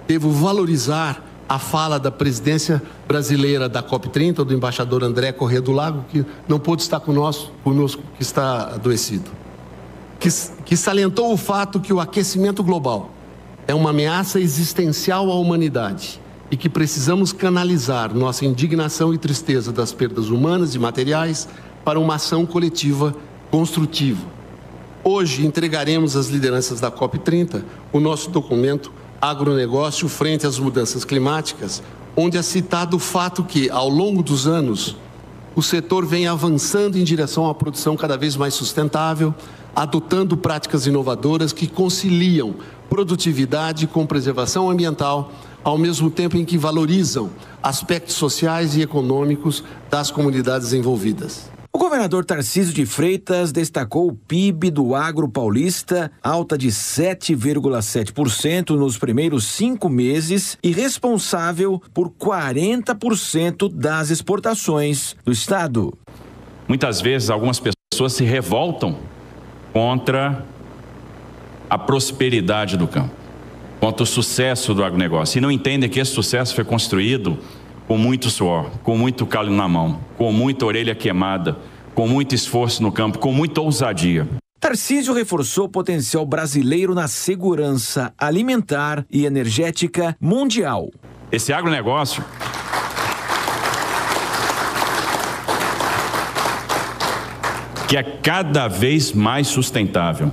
Devo valorizar a fala da presidência brasileira da COP30, do embaixador André Corrêa do Lago, que não pôde estar conosco, que está adoecido, que salientou o fato que o aquecimento global é uma ameaça existencial à humanidade e que precisamos canalizar nossa indignação e tristeza das perdas humanas e materiais para uma ação coletiva construtiva. Hoje entregaremos às lideranças da COP30 o nosso documento Agronegócio frente às mudanças climáticas, onde é citado o fato que, ao longo dos anos, o setor vem avançando em direção a uma produção cada vez mais sustentável, adotando práticas inovadoras que conciliam produtividade com preservação ambiental, ao mesmo tempo em que valorizam aspectos sociais e econômicos das comunidades envolvidas. O governador Tarcísio de Freitas destacou o PIB do agro paulista, alta de 7,7% nos primeiros 5 meses e responsável por 40% das exportações do estado. Muitas vezes algumas pessoas se revoltam contra a prosperidade do campo, contra o sucesso do agronegócio e não entendem que esse sucesso foi construído com muito suor, com muito calo na mão, com muita orelha queimada, com muito esforço no campo, com muita ousadia. Tarcísio reforçou o potencial brasileiro na segurança alimentar e energética mundial. Esse agronegócio que é cada vez mais sustentável.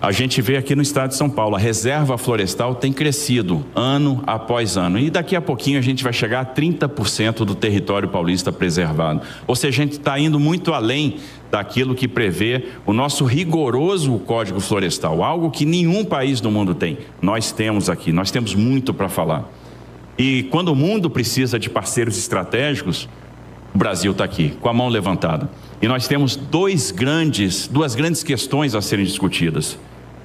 A gente vê aqui no estado de São Paulo, a reserva florestal tem crescido ano após ano. E daqui a pouquinho a gente vai chegar a 30% do território paulista preservado. Ou seja, a gente está indo muito além daquilo que prevê o nosso rigoroso Código Florestal, algo que nenhum país do mundo tem. Nós temos aqui, nós temos muito para falar. E quando o mundo precisa de parceiros estratégicos, o Brasil está aqui, com a mão levantada. E nós temos duas grandes questões a serem discutidas: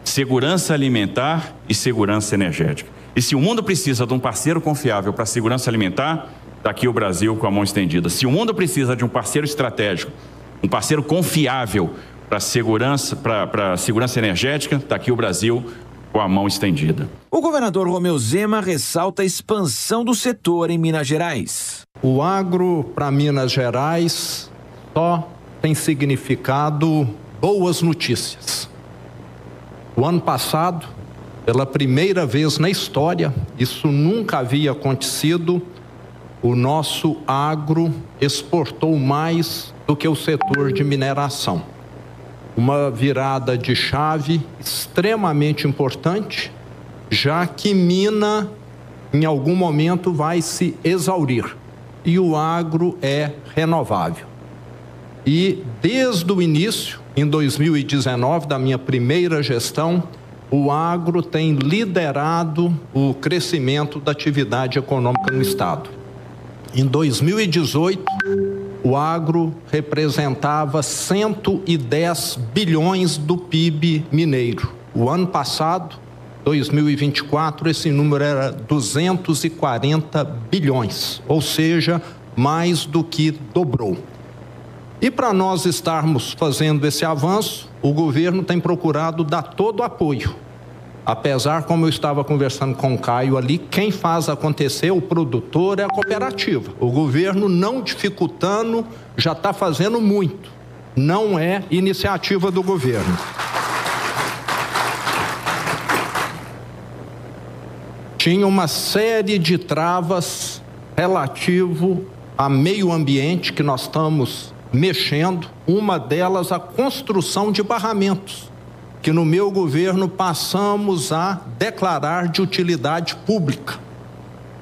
segurança alimentar e segurança energética. E se o mundo precisa de um parceiro confiável para a segurança alimentar, está aqui o Brasil com a mão estendida. Se o mundo precisa de um parceiro estratégico, um parceiro confiável para a segurança energética, está aqui o Brasil com a mão estendida. O governador Romeu Zema ressalta a expansão do setor em Minas Gerais. O agro para Minas Gerais só tem significado boas notícias. O ano passado, pela primeira vez na história, isso nunca havia acontecido, o nosso agro exportou mais do que o setor de mineração. Uma virada de chave extremamente importante, já que mina, em algum momento, vai se exaurir e o agro é renovável. E desde o início, em 2019, da minha primeira gestão, o agro tem liderado o crescimento da atividade econômica no estado. Em 2018, o agro representava 110 bilhões do PIB mineiro. O ano passado, 2024, esse número era 240 bilhões, ou seja, mais do que dobrou. E para nós estarmos fazendo esse avanço, o governo tem procurado dar todo o apoio. Apesar, como eu estava conversando com o Caio ali, quem faz acontecer, o produtor, é a cooperativa. O governo, não dificultando, já está fazendo muito. Não é iniciativa do governo. Tinha uma série de travas relativo a meio ambiente que nós estamos mexendo, uma delas a construção de barramentos, que no meu governo passamos a declarar de utilidade pública,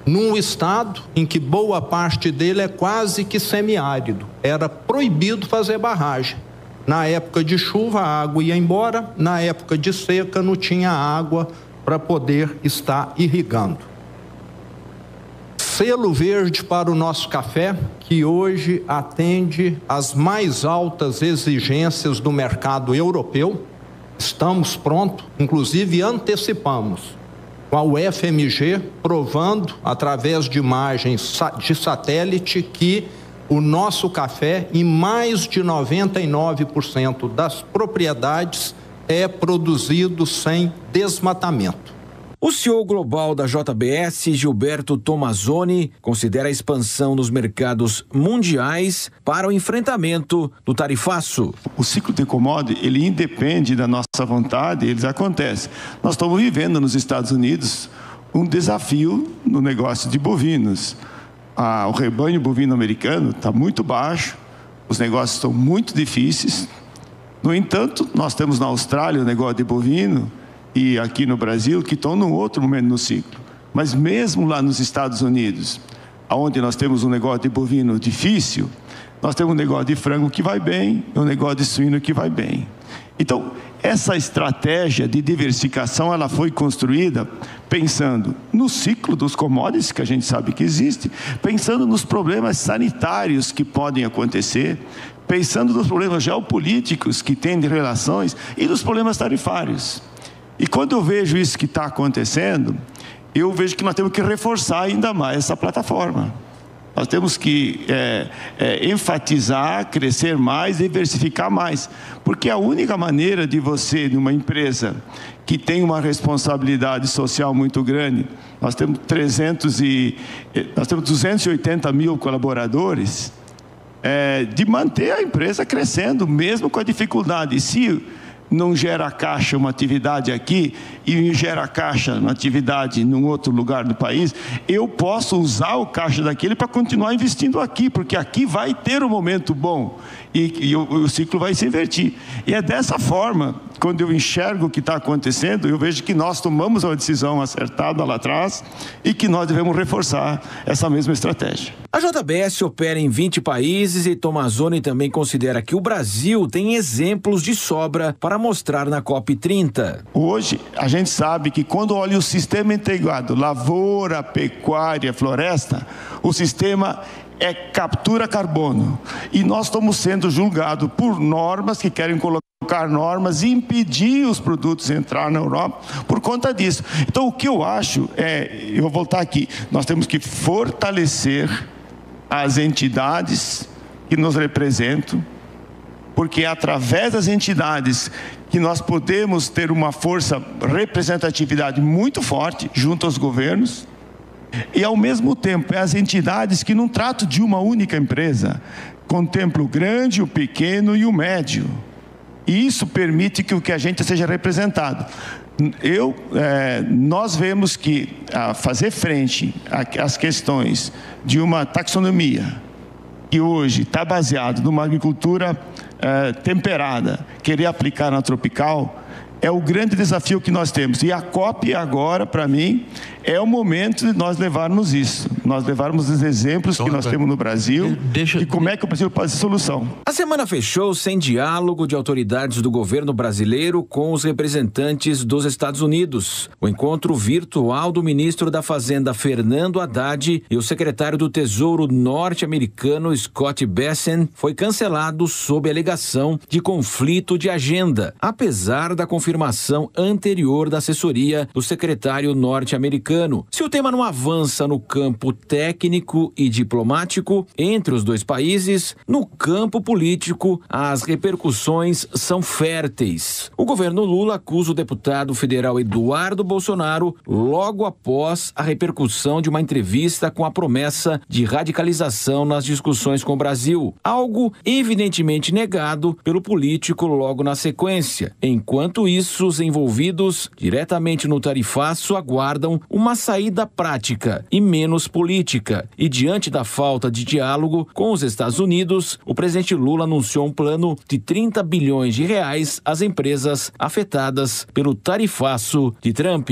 num estado em que boa parte dele é quase que semiárido. Era proibido fazer barragem. Na época de chuva a água ia embora, na época de seca não tinha água para poder estar irrigando. Selo verde para o nosso café, que hoje atende às mais altas exigências do mercado europeu. Estamos prontos, inclusive antecipamos com a UFMG, provando através de imagens de satélite que o nosso café, em mais de 99% das propriedades, é produzido sem desmatamento. O CEO global da JBS, Gilberto Tomazoni, considera a expansão dos mercados mundiais para o enfrentamento do tarifaço. O ciclo de commodity, ele independe da nossa vontade, eles acontecem. Nós estamos vivendo nos Estados Unidos um desafio no negócio de bovinos. O rebanho bovino americano está muito baixo, os negócios estão muito difíceis. No entanto, nós temos na Austrália o negócio de bovino, e aqui no Brasil, que estão num outro momento no ciclo. Mas mesmo lá nos Estados Unidos, onde nós temos um negócio de bovino difícil, nós temos um negócio de frango que vai bem e um negócio de suíno que vai bem. Então, essa estratégia de diversificação, ela foi construída pensando no ciclo dos commodities, que a gente sabe que existe, pensando nos problemas sanitários que podem acontecer, pensando nos problemas geopolíticos que tem de relações e dos problemas tarifários. E quando eu vejo isso que está acontecendo, eu vejo que nós temos que reforçar ainda mais essa plataforma. Nós temos que enfatizar, crescer mais, diversificar mais. Porque a única maneira de você, numa empresa que tem uma responsabilidade social muito grande, nós temos 280 mil colaboradores, de manter a empresa crescendo, mesmo com a dificuldade. E se não gera caixa uma atividade aqui e gera caixa uma atividade num outro lugar do país, eu posso usar o caixa daquele para continuar investindo aqui, porque aqui vai ter um momento bom e o ciclo vai se invertir. E é dessa forma, quando eu enxergo o que está acontecendo, eu vejo que nós tomamos uma decisão acertada lá atrás e que nós devemos reforçar essa mesma estratégia. A JBS opera em 20 países e Tomazoni também considera que o Brasil tem exemplos de sobra para mostrar na COP30. Hoje, a gente sabe que quando olha o sistema integrado, lavoura, pecuária, floresta, o sistema captura carbono. E nós estamos sendo julgados por normas que querem colocar normas e impedir os produtos entrar na Europa por conta disso. Então, o que eu acho eu vou voltar aqui, nós temos que fortalecer as entidades que nos representam, porque é através das entidades que nós podemos ter uma força, representatividade muito forte junto aos governos, e ao mesmo tempo as entidades que não tratam de uma única empresa, contemplam o grande, o pequeno e o médio, e isso permite que a gente seja representado. Nós vemos que fazer frente às questões de uma taxonomia, que hoje está baseado numa agricultura temperada, querer aplicar na tropical, é o grande desafio que nós temos. E a COP agora, para mim, é o momento de nós levarmos isso. Nós levarmos os exemplos que nós temos no Brasil e como é que o Brasil pode ser solução. A semana fechou sem diálogo de autoridades do governo brasileiro com os representantes dos Estados Unidos. O encontro virtual do ministro da Fazenda, Fernando Haddad, e o secretário do Tesouro norte-americano, Scott Bessent, foi cancelado sob alegação de conflito de agenda, apesar da confirmação anterior da assessoria do secretário norte-americano. Se o tema não avança no campo técnico e diplomático entre os dois países, no campo político, as repercussões são férteis. O governo Lula acusa o deputado federal Eduardo Bolsonaro logo após a repercussão de uma entrevista com a promessa de radicalização nas discussões com o Brasil, algo evidentemente negado pelo político logo na sequência. Enquanto isso, os envolvidos diretamente no tarifaço aguardam uma saída prática e menos política. E diante da falta de diálogo com os Estados Unidos, o presidente Lula anunciou um plano de 30 bilhões de reais às empresas afetadas pelo tarifaço de Trump.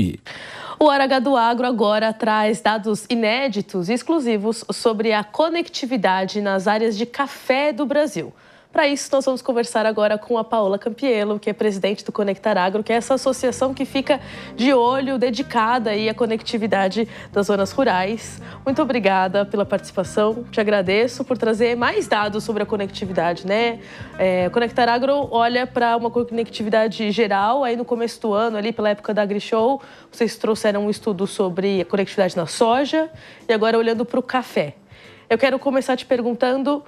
O Hora H do Agro agora traz dados inéditos e exclusivos sobre a conectividade nas áreas de café do Brasil. Para isso, nós vamos conversar agora com a Paola Campiello, que é presidente do Conectar Agro, que é essa associação que fica de olho, dedicada aí à conectividade das zonas rurais. Muito obrigada pela participação, te agradeço por trazer mais dados sobre a conectividade, né? Conectar Agro olha para uma conectividade geral, aí no começo do ano, ali pela época da AgriShow, vocês trouxeram um estudo sobre a conectividade na soja e agora olhando para o café. Eu quero começar te perguntando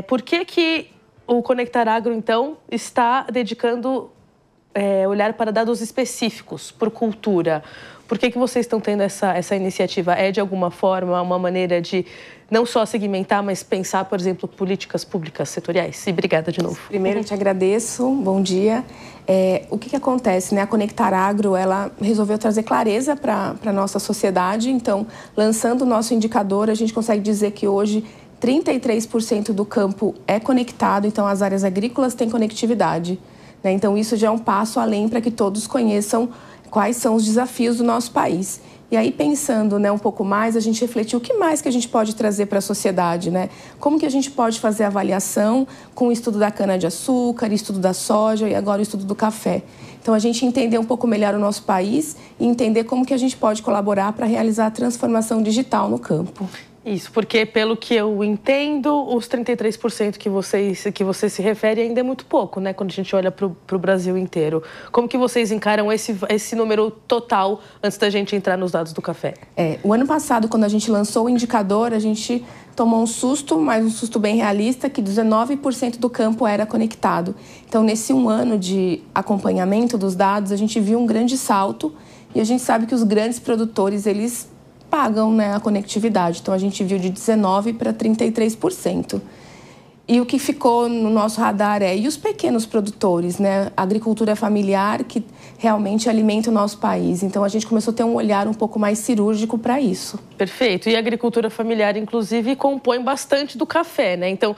por que o Conectar Agro, então, está dedicando olhar para dados específicos por cultura? Por que vocês estão tendo essa iniciativa? É, de alguma forma, uma maneira de não só segmentar, mas pensar, por exemplo, políticas públicas setoriais? E obrigada de novo. Primeiro, eu te agradeço. Bom dia. O que acontece, né? A Conectar Agro, ela resolveu trazer clareza para a nossa sociedade. Então, lançando o nosso indicador, a gente consegue dizer que hoje 33% do campo é conectado, então as áreas agrícolas têm conectividade, né? Então isso já é um passo além para que todos conheçam quais são os desafios do nosso país. E aí, pensando, né, um pouco mais, a gente refletiu o que mais que a gente pode trazer para a sociedade, né? Como que a gente pode fazer avaliação com o estudo da cana-de-açúcar, estudo da soja e agora o estudo do café. Então, a gente entender um pouco melhor o nosso país e entender como que a gente pode colaborar para realizar a transformação digital no campo. Isso, porque pelo que eu entendo, os 33% que você se refere ainda é muito pouco, né? Quando a gente olha para o Brasil inteiro. Como que vocês encaram esse número total antes da gente entrar nos dados do café? O ano passado, quando a gente lançou o indicador, a gente tomou um susto, mas um susto bem realista, que 19% do campo era conectado. Então, nesse um ano de acompanhamento dos dados, a gente viu um grande salto e a gente sabe que os grandes produtores, eles pagam, né, a conectividade. Então, a gente viu de 19% para 33%. E o que ficou no nosso radar e os pequenos produtores, né? A agricultura familiar que realmente alimenta o nosso país. Então, a gente começou a ter um olhar um pouco mais cirúrgico para isso. Perfeito. E a agricultura familiar, inclusive, compõe bastante do café, né? Então,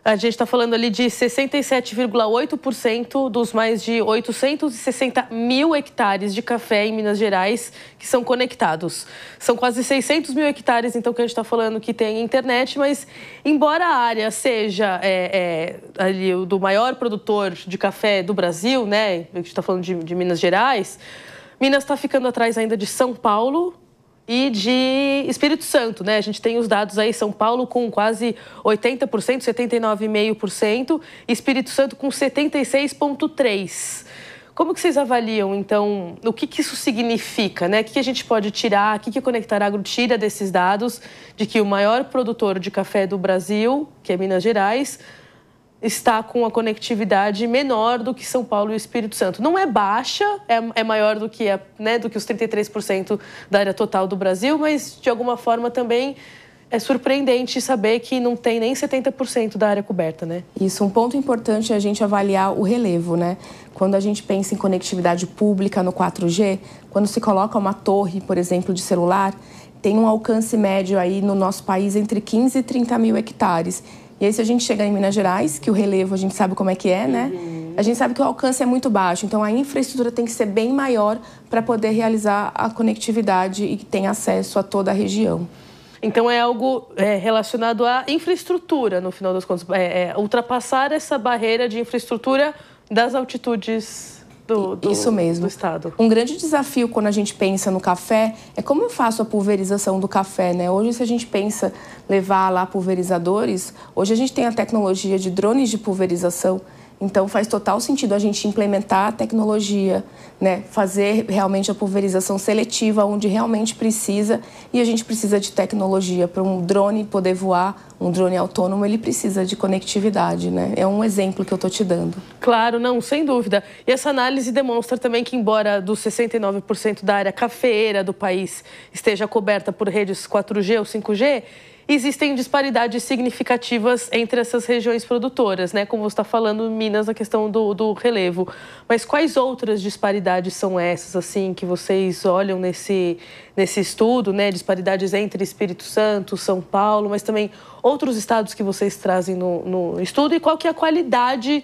a gente está falando ali de 67,8% dos mais de 860 mil hectares de café em Minas Gerais que são conectados. São quase 600 mil hectares, então, que a gente está falando que tem internet, mas embora a área seja ali o do maior produtor de café do Brasil, né? A gente está falando de Minas Gerais, Minas está ficando atrás ainda de São Paulo e de Espírito Santo, né? A gente tem os dados aí, São Paulo com quase 80%, 79,5%, e Espírito Santo com 76,3%. Como que vocês avaliam, então, o que isso significa, né? O que a gente pode tirar, o que Conectar Agro tira desses dados de que o maior produtor de café do Brasil, que é Minas Gerais, está com a conectividade menor do que São Paulo e o Espírito Santo. Não é baixa, é maior do que, do que os 33% da área total do Brasil, mas, de alguma forma, também é surpreendente saber que não tem nem 70% da área coberta, né? Isso, um ponto importante é a gente avaliar o relevo, né? Quando a gente pensa em conectividade pública no 4G, quando se coloca uma torre, por exemplo, de celular, tem um alcance médio aí no nosso país entre 15 e 30 mil hectares. E aí, se a gente chegar em Minas Gerais, que o relevo a gente sabe como é que é, né? A gente sabe que o alcance é muito baixo, então a infraestrutura tem que ser bem maior para poder realizar a conectividade e que tenha acesso a toda a região. Então é algo relacionado à infraestrutura, no final das contas, ultrapassar essa barreira de infraestrutura das altitudes Isso mesmo. do estado. Um grande desafio quando a gente pensa no café é como eu faço a pulverização do café, né? Hoje, se a gente pensa levar lá pulverizadores, hoje a gente tem a tecnologia de drones de pulverização. Então, faz total sentido a gente implementar a tecnologia, né? Fazer realmente a pulverização seletiva onde realmente precisa, e a gente precisa de tecnologia para um drone poder voar, um drone autônomo, ele precisa de conectividade, né? É um exemplo que eu estou te dando. Claro, não, sem dúvida. E essa análise demonstra também que, embora dos 69% da área cafeeira do país esteja coberta por redes 4G ou 5G, existem disparidades significativas entre essas regiões produtoras, né? Como você está falando, Minas, na questão do relevo. Mas quais outras disparidades são essas, assim, que vocês olham nesse estudo, né? Disparidades entre Espírito Santo, São Paulo, mas também outros estados que vocês trazem no estudo, e qual que é a qualidade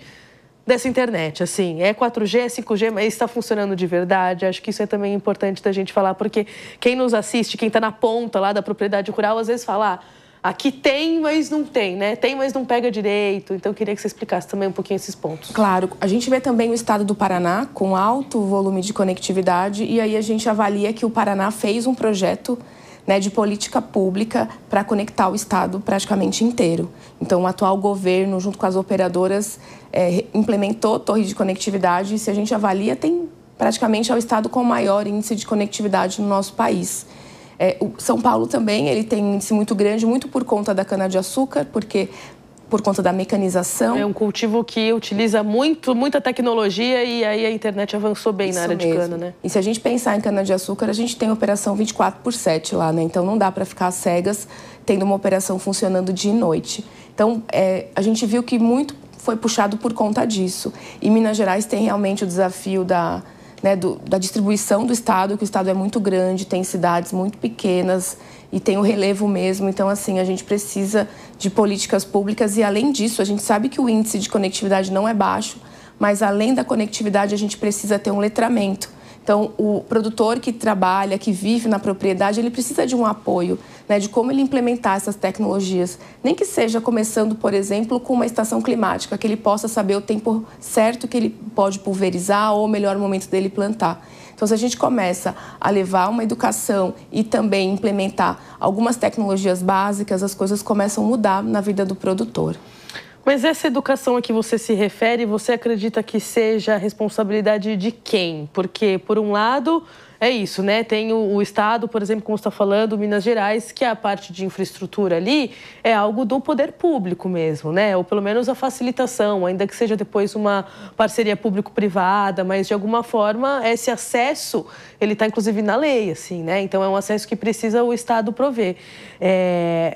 dessa internet, assim, é 4G, é 5G, mas está funcionando de verdade? Acho que isso é também importante da gente falar, porque quem nos assiste, quem está na ponta lá da propriedade rural, às vezes fala, aqui tem, mas não tem, né? Tem, mas não pega direito. Então, eu queria que você explicasse também um pouquinho esses pontos. Claro, a gente vê também o estado do Paraná com alto volume de conectividade, e aí a gente avalia que o Paraná fez um projeto, né, de política pública para conectar o estado praticamente inteiro. Então, o atual governo, junto com as operadoras, implementou torre de conectividade, e se a gente avalia, tem praticamente é o estado com o maior índice de conectividade no nosso país. O São Paulo também, ele tem um índice muito grande, muito por conta da cana-de-açúcar, por conta da mecanização. É um cultivo que utiliza muita tecnologia, e aí a internet avançou bem na área de cana, né? E se a gente pensar em cana-de-açúcar, a gente tem operação 24/7 lá, né? Então, não dá para ficar cegas tendo uma operação funcionando dia e noite. Então, a gente viu que muito foi puxado por conta disso. E Minas Gerais tem realmente o desafio da distribuição do estado, que o estado é muito grande, tem cidades muito pequenas e tem o relevo mesmo. Então, assim, a gente precisa de políticas públicas, e, além disso, a gente sabe que o índice de conectividade não é baixo, mas, além da conectividade, a gente precisa ter um letramento. Então, o produtor que trabalha, que vive na propriedade, ele precisa de um apoio, né, de como ele implementar essas tecnologias. Nem que seja começando, por exemplo, com uma estação climática, que ele possa saber o tempo certo que ele pode pulverizar ou o melhor momento dele plantar. Então, se a gente começa a levar uma educação e também implementar algumas tecnologias básicas, as coisas começam a mudar na vida do produtor. Mas essa educação a que você se refere, você acredita que seja a responsabilidade de quem? Porque, por um lado, é isso, né? Tem o Estado, por exemplo, como você está falando, Minas Gerais, que a parte de infraestrutura ali é algo do poder público mesmo, né? Ou pelo menos a facilitação, ainda que seja depois uma parceria público-privada, mas de alguma forma esse acesso, ele está inclusive na lei, assim, né? Então é um acesso que precisa o Estado prover.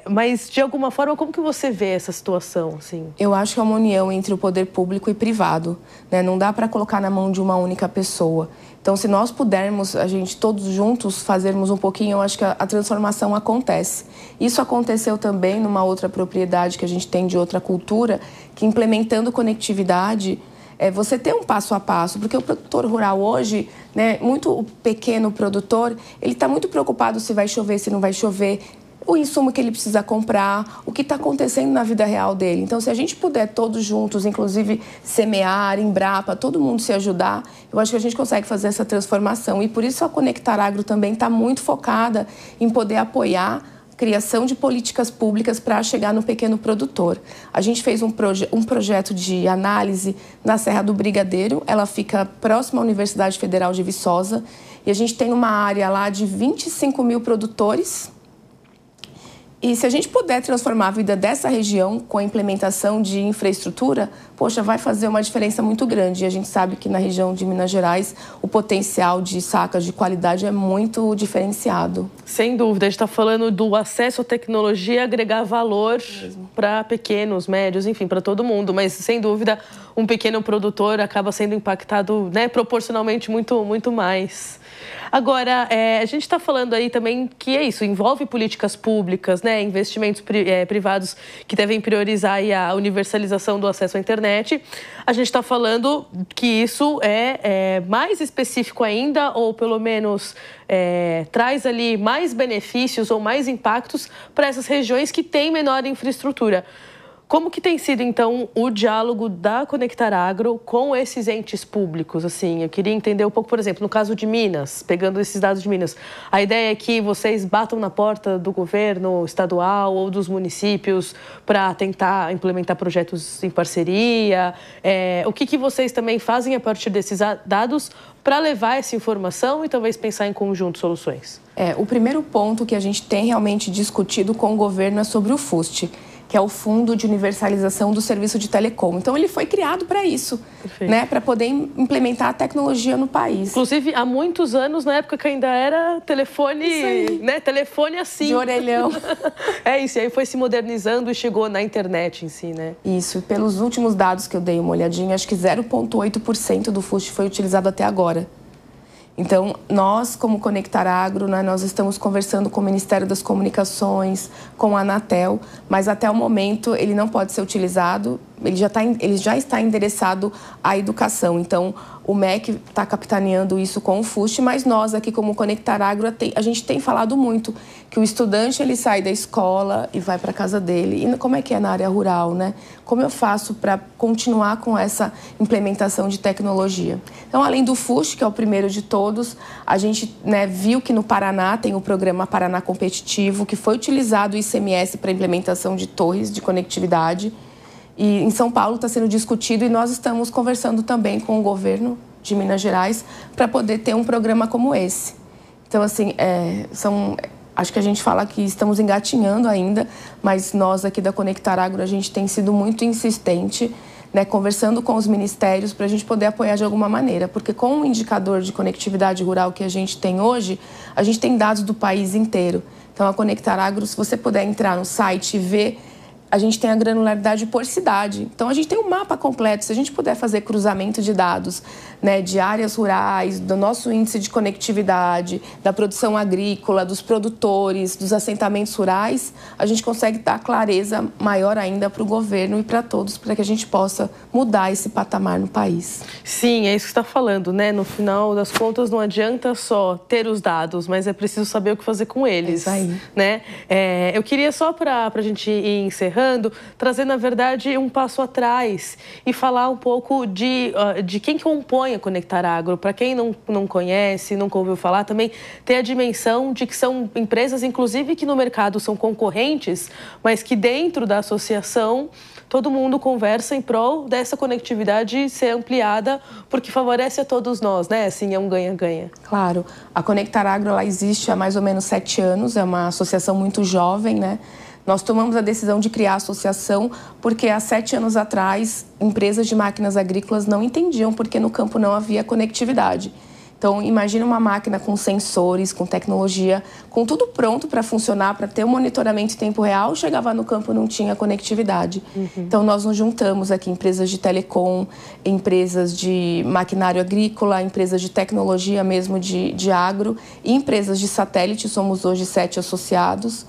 Mas de alguma forma, como que você vê essa situação, assim? Eu acho que é uma união entre o poder público e privado, né? Não dá para colocar na mão de uma única pessoa. Então, se nós pudermos, a gente todos juntos fazermos um pouquinho, eu acho que a transformação acontece. Isso aconteceu também numa outra propriedade que a gente tem de outra cultura, que implementando conectividade, você tem um passo a passo, porque o produtor rural hoje, né, muito pequeno produtor, ele está muito preocupado se vai chover, se não vai chover, o insumo que ele precisa comprar, o que está acontecendo na vida real dele. Então, se a gente puder todos juntos, inclusive semear, Embrapa, todo mundo se ajudar, eu acho que a gente consegue fazer essa transformação. E por isso a Conectar Agro também está muito focada em poder apoiar a criação de políticas públicas para chegar no pequeno produtor. A gente fez um projeto de análise na Serra do Brigadeiro, ela fica próxima à Universidade Federal de Viçosa, e a gente tem uma área lá de 25 mil produtores. E se a gente puder transformar a vida dessa região com a implementação de infraestrutura, poxa, vai fazer uma diferença muito grande. E a gente sabe que na região de Minas Gerais o potencial de sacas de qualidade é muito diferenciado. Sem dúvida, a gente está falando do acesso à tecnologia, agregar valor para pequenos, médios, enfim, para todo mundo. Mas, sem dúvida, um pequeno produtor acaba sendo impactado, né, proporcionalmente muito mais. Agora, a gente está falando aí também que é isso, envolve políticas públicas, né, investimentos privados que devem priorizar aí a universalização do acesso à internet. A gente está falando que isso é mais específico ainda, ou pelo menos traz ali mais benefícios ou mais impactos para essas regiões que têm menor infraestrutura. Como que tem sido, então, o diálogo da Conectar Agro com esses entes públicos? Assim, eu queria entender um pouco, por exemplo, no caso de Minas, pegando esses dados de Minas, a ideia é que vocês batam na porta do governo estadual ou dos municípios para tentar implementar projetos em parceria. O que vocês também fazem a partir desses dados para levar essa informação e talvez pensar em conjunto soluções? O primeiro ponto que a gente tem realmente discutido com o governo é sobre o FUST, que é o Fundo de Universalização do Serviço de Telecom. Então, ele foi criado para isso, né? Para poder implementar a tecnologia no país. Inclusive, há muitos anos, na época que ainda era telefone, né? Telefone assim. De orelhão. É isso, e aí foi se modernizando e chegou na internet em si, né? Isso, e pelos últimos dados que eu dei uma olhadinha, acho que 0,8% do FUST foi utilizado até agora. Então, nós, como Conectar Agro, né, nós estamos conversando com o Ministério das Comunicações, com a Anatel, mas até o momento ele não pode ser utilizado, ele já está endereçado à educação. Então, o MEC está capitaneando isso com o FUST, mas nós aqui, como Conectar Agro, a gente tem falado muito que o estudante ele sai da escola e vai para a casa dele. E como é que é na área rural, né? Como eu faço para continuar com essa implementação de tecnologia? Então, além do FUST, que é o primeiro de todos, a gente, né, viu que no Paraná tem o programa Paraná Competitivo, que foi utilizado o ICMS para implementação de torres de conectividade. E em São Paulo está sendo discutido e nós estamos conversando também com o governo de Minas Gerais para poder ter um programa como esse. Então, assim, acho que a gente fala que estamos engatinhando ainda, mas nós aqui da Conectar Agro, a gente tem sido muito insistente, né, conversando com os ministérios para a gente poder apoiar de alguma maneira. Porque com o indicador de conectividade rural que a gente tem hoje, a gente tem dados do país inteiro. Então, a Conectar Agro, se você puder entrar no site e ver, a gente tem a granularidade por cidade. Então, a gente tem um mapa completo. Se a gente puder fazer cruzamento de dados, né, de áreas rurais, do nosso índice de conectividade, da produção agrícola, dos produtores, dos assentamentos rurais, a gente consegue dar clareza maior ainda para o governo e para todos, para que a gente possa mudar esse patamar no país. Sim, é isso que você está falando, né? No final das contas, não adianta só ter os dados, mas é preciso saber o que fazer com eles. É isso aí. Né? Eu queria só para a gente ir encerrando, trazer, na verdade, um passo atrás e falar um pouco de quem compõe a Conectar Agro. Para quem não conhece, nunca ouviu falar, também ter a dimensão de que são empresas, inclusive, que no mercado são concorrentes, mas que dentro da associação todo mundo conversa em prol dessa conectividade ser ampliada, porque favorece a todos nós, né? Assim, é um ganha-ganha. Claro. A Conectar Agro, ela existe há mais ou menos 7 anos, é uma associação muito jovem, né? Nós tomamos a decisão de criar a associação porque há 7 anos atrás, empresas de máquinas agrícolas não entendiam porque no campo não havia conectividade. Então, imagine uma máquina com sensores, com tecnologia, com tudo pronto para funcionar, para ter um monitoramento em tempo real, chegava no campo e não tinha conectividade. Então, nós nos juntamos aqui, empresas de telecom, empresas de maquinário agrícola, empresas de tecnologia mesmo de agro e empresas de satélite, somos hoje 7 associados.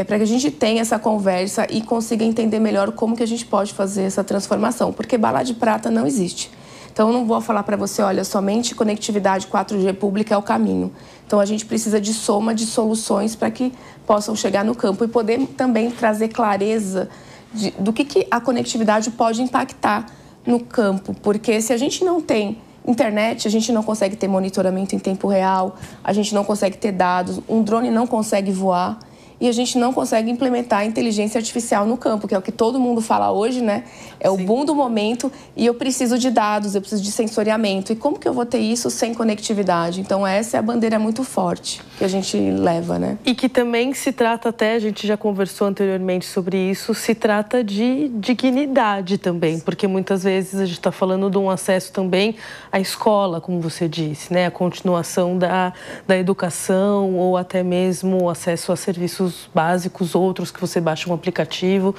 Para que a gente tenha essa conversa e consiga entender melhor como que a gente pode fazer essa transformação, porque bala de prata não existe. Então, eu não vou falar para você, olha, somente conectividade 4G pública é o caminho. Então, a gente precisa de soma de soluções para que possam chegar no campo e poder também trazer clareza do que a conectividade pode impactar no campo, porque se a gente não tem internet, a gente não consegue ter monitoramento em tempo real, a gente não consegue ter dados, um drone não consegue voar. E a gente não consegue implementar a inteligência artificial no campo, que é o que todo mundo fala hoje, né? É o boom do momento e eu preciso de dados, eu preciso de sensoriamento. E como que eu vou ter isso sem conectividade? Então, essa é a bandeira muito forte que a gente leva, né? E que também se trata, até a gente já conversou anteriormente sobre isso, se trata de dignidade também, porque muitas vezes a gente está falando de um acesso também à escola, como você disse, né? A continuação da educação ou até mesmo o acesso a serviços básicos, outros que você baixa um aplicativo.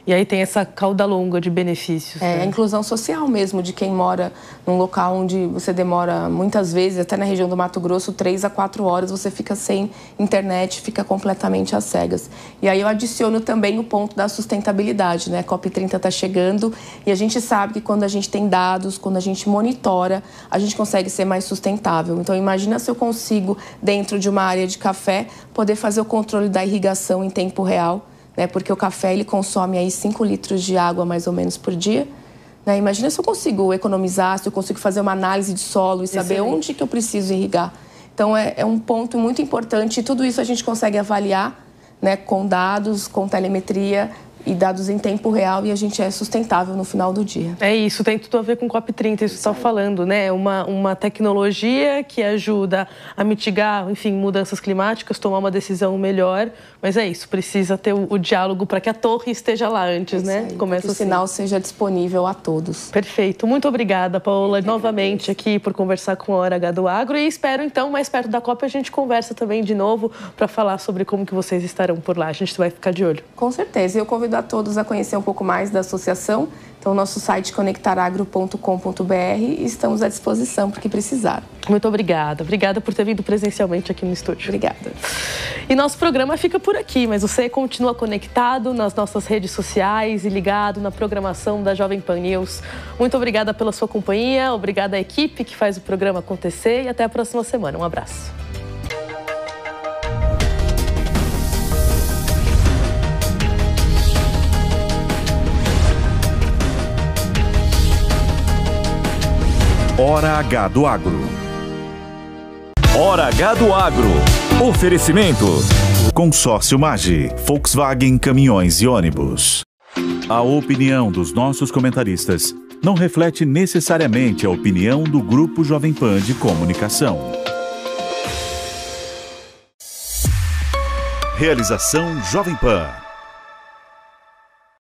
E aí tem essa cauda longa de benefícios. É, a inclusão social mesmo, de quem mora num local onde você demora muitas vezes, até na região do Mato Grosso, 3 a 4 horas, você fica sem internet, fica completamente às cegas. E aí eu adiciono também o ponto da sustentabilidade, né? A COP30 está chegando e a gente sabe que quando a gente tem dados, quando a gente monitora, a gente consegue ser mais sustentável. Então imagina se eu consigo, dentro de uma área de café, poder fazer o controle da irrigação em tempo real, né, porque o café ele consome aí 5 litros de água mais ou menos por dia. Né? Imagina se eu consigo economizar, se eu consigo fazer uma análise de solo e saber onde que eu preciso irrigar. Então é um ponto muito importante e tudo isso a gente consegue avaliar, né, com dados, com telemetria e dados em tempo real e a gente é sustentável no final do dia. É isso, tem tudo a ver com o COP30, isso que você está falando, né? Uma tecnologia que ajuda a mitigar, enfim, mudanças climáticas, tomar uma decisão melhor, mas é isso, precisa ter o diálogo para que a torre esteja lá antes, né? Começa que o sinal seja disponível a todos. Perfeito, muito obrigada, Paola, novamente aqui por conversar com a Hora H do Agro e espero então, mais perto da COP, a gente conversa também de novo para falar sobre como que vocês estarão por lá, a gente vai ficar de olho. Com certeza, eu convido a todos a conhecer um pouco mais da associação. Então, o nosso site conectaragro.com.br e estamos à disposição para o que precisar. Muito obrigada. Obrigada por ter vindo presencialmente aqui no estúdio. Obrigada. E nosso programa fica por aqui, mas você continua conectado nas nossas redes sociais e ligado na programação da Jovem Pan News. Muito obrigada pela sua companhia, obrigada à equipe que faz o programa acontecer e até a próxima semana. Um abraço. Hora H do Agro. Hora H do Agro. Oferecimento. Consórcio Magi, Volkswagen Caminhões e Ônibus. A opinião dos nossos comentaristas não reflete necessariamente a opinião do Grupo Jovem Pan de Comunicação. Realização Jovem Pan.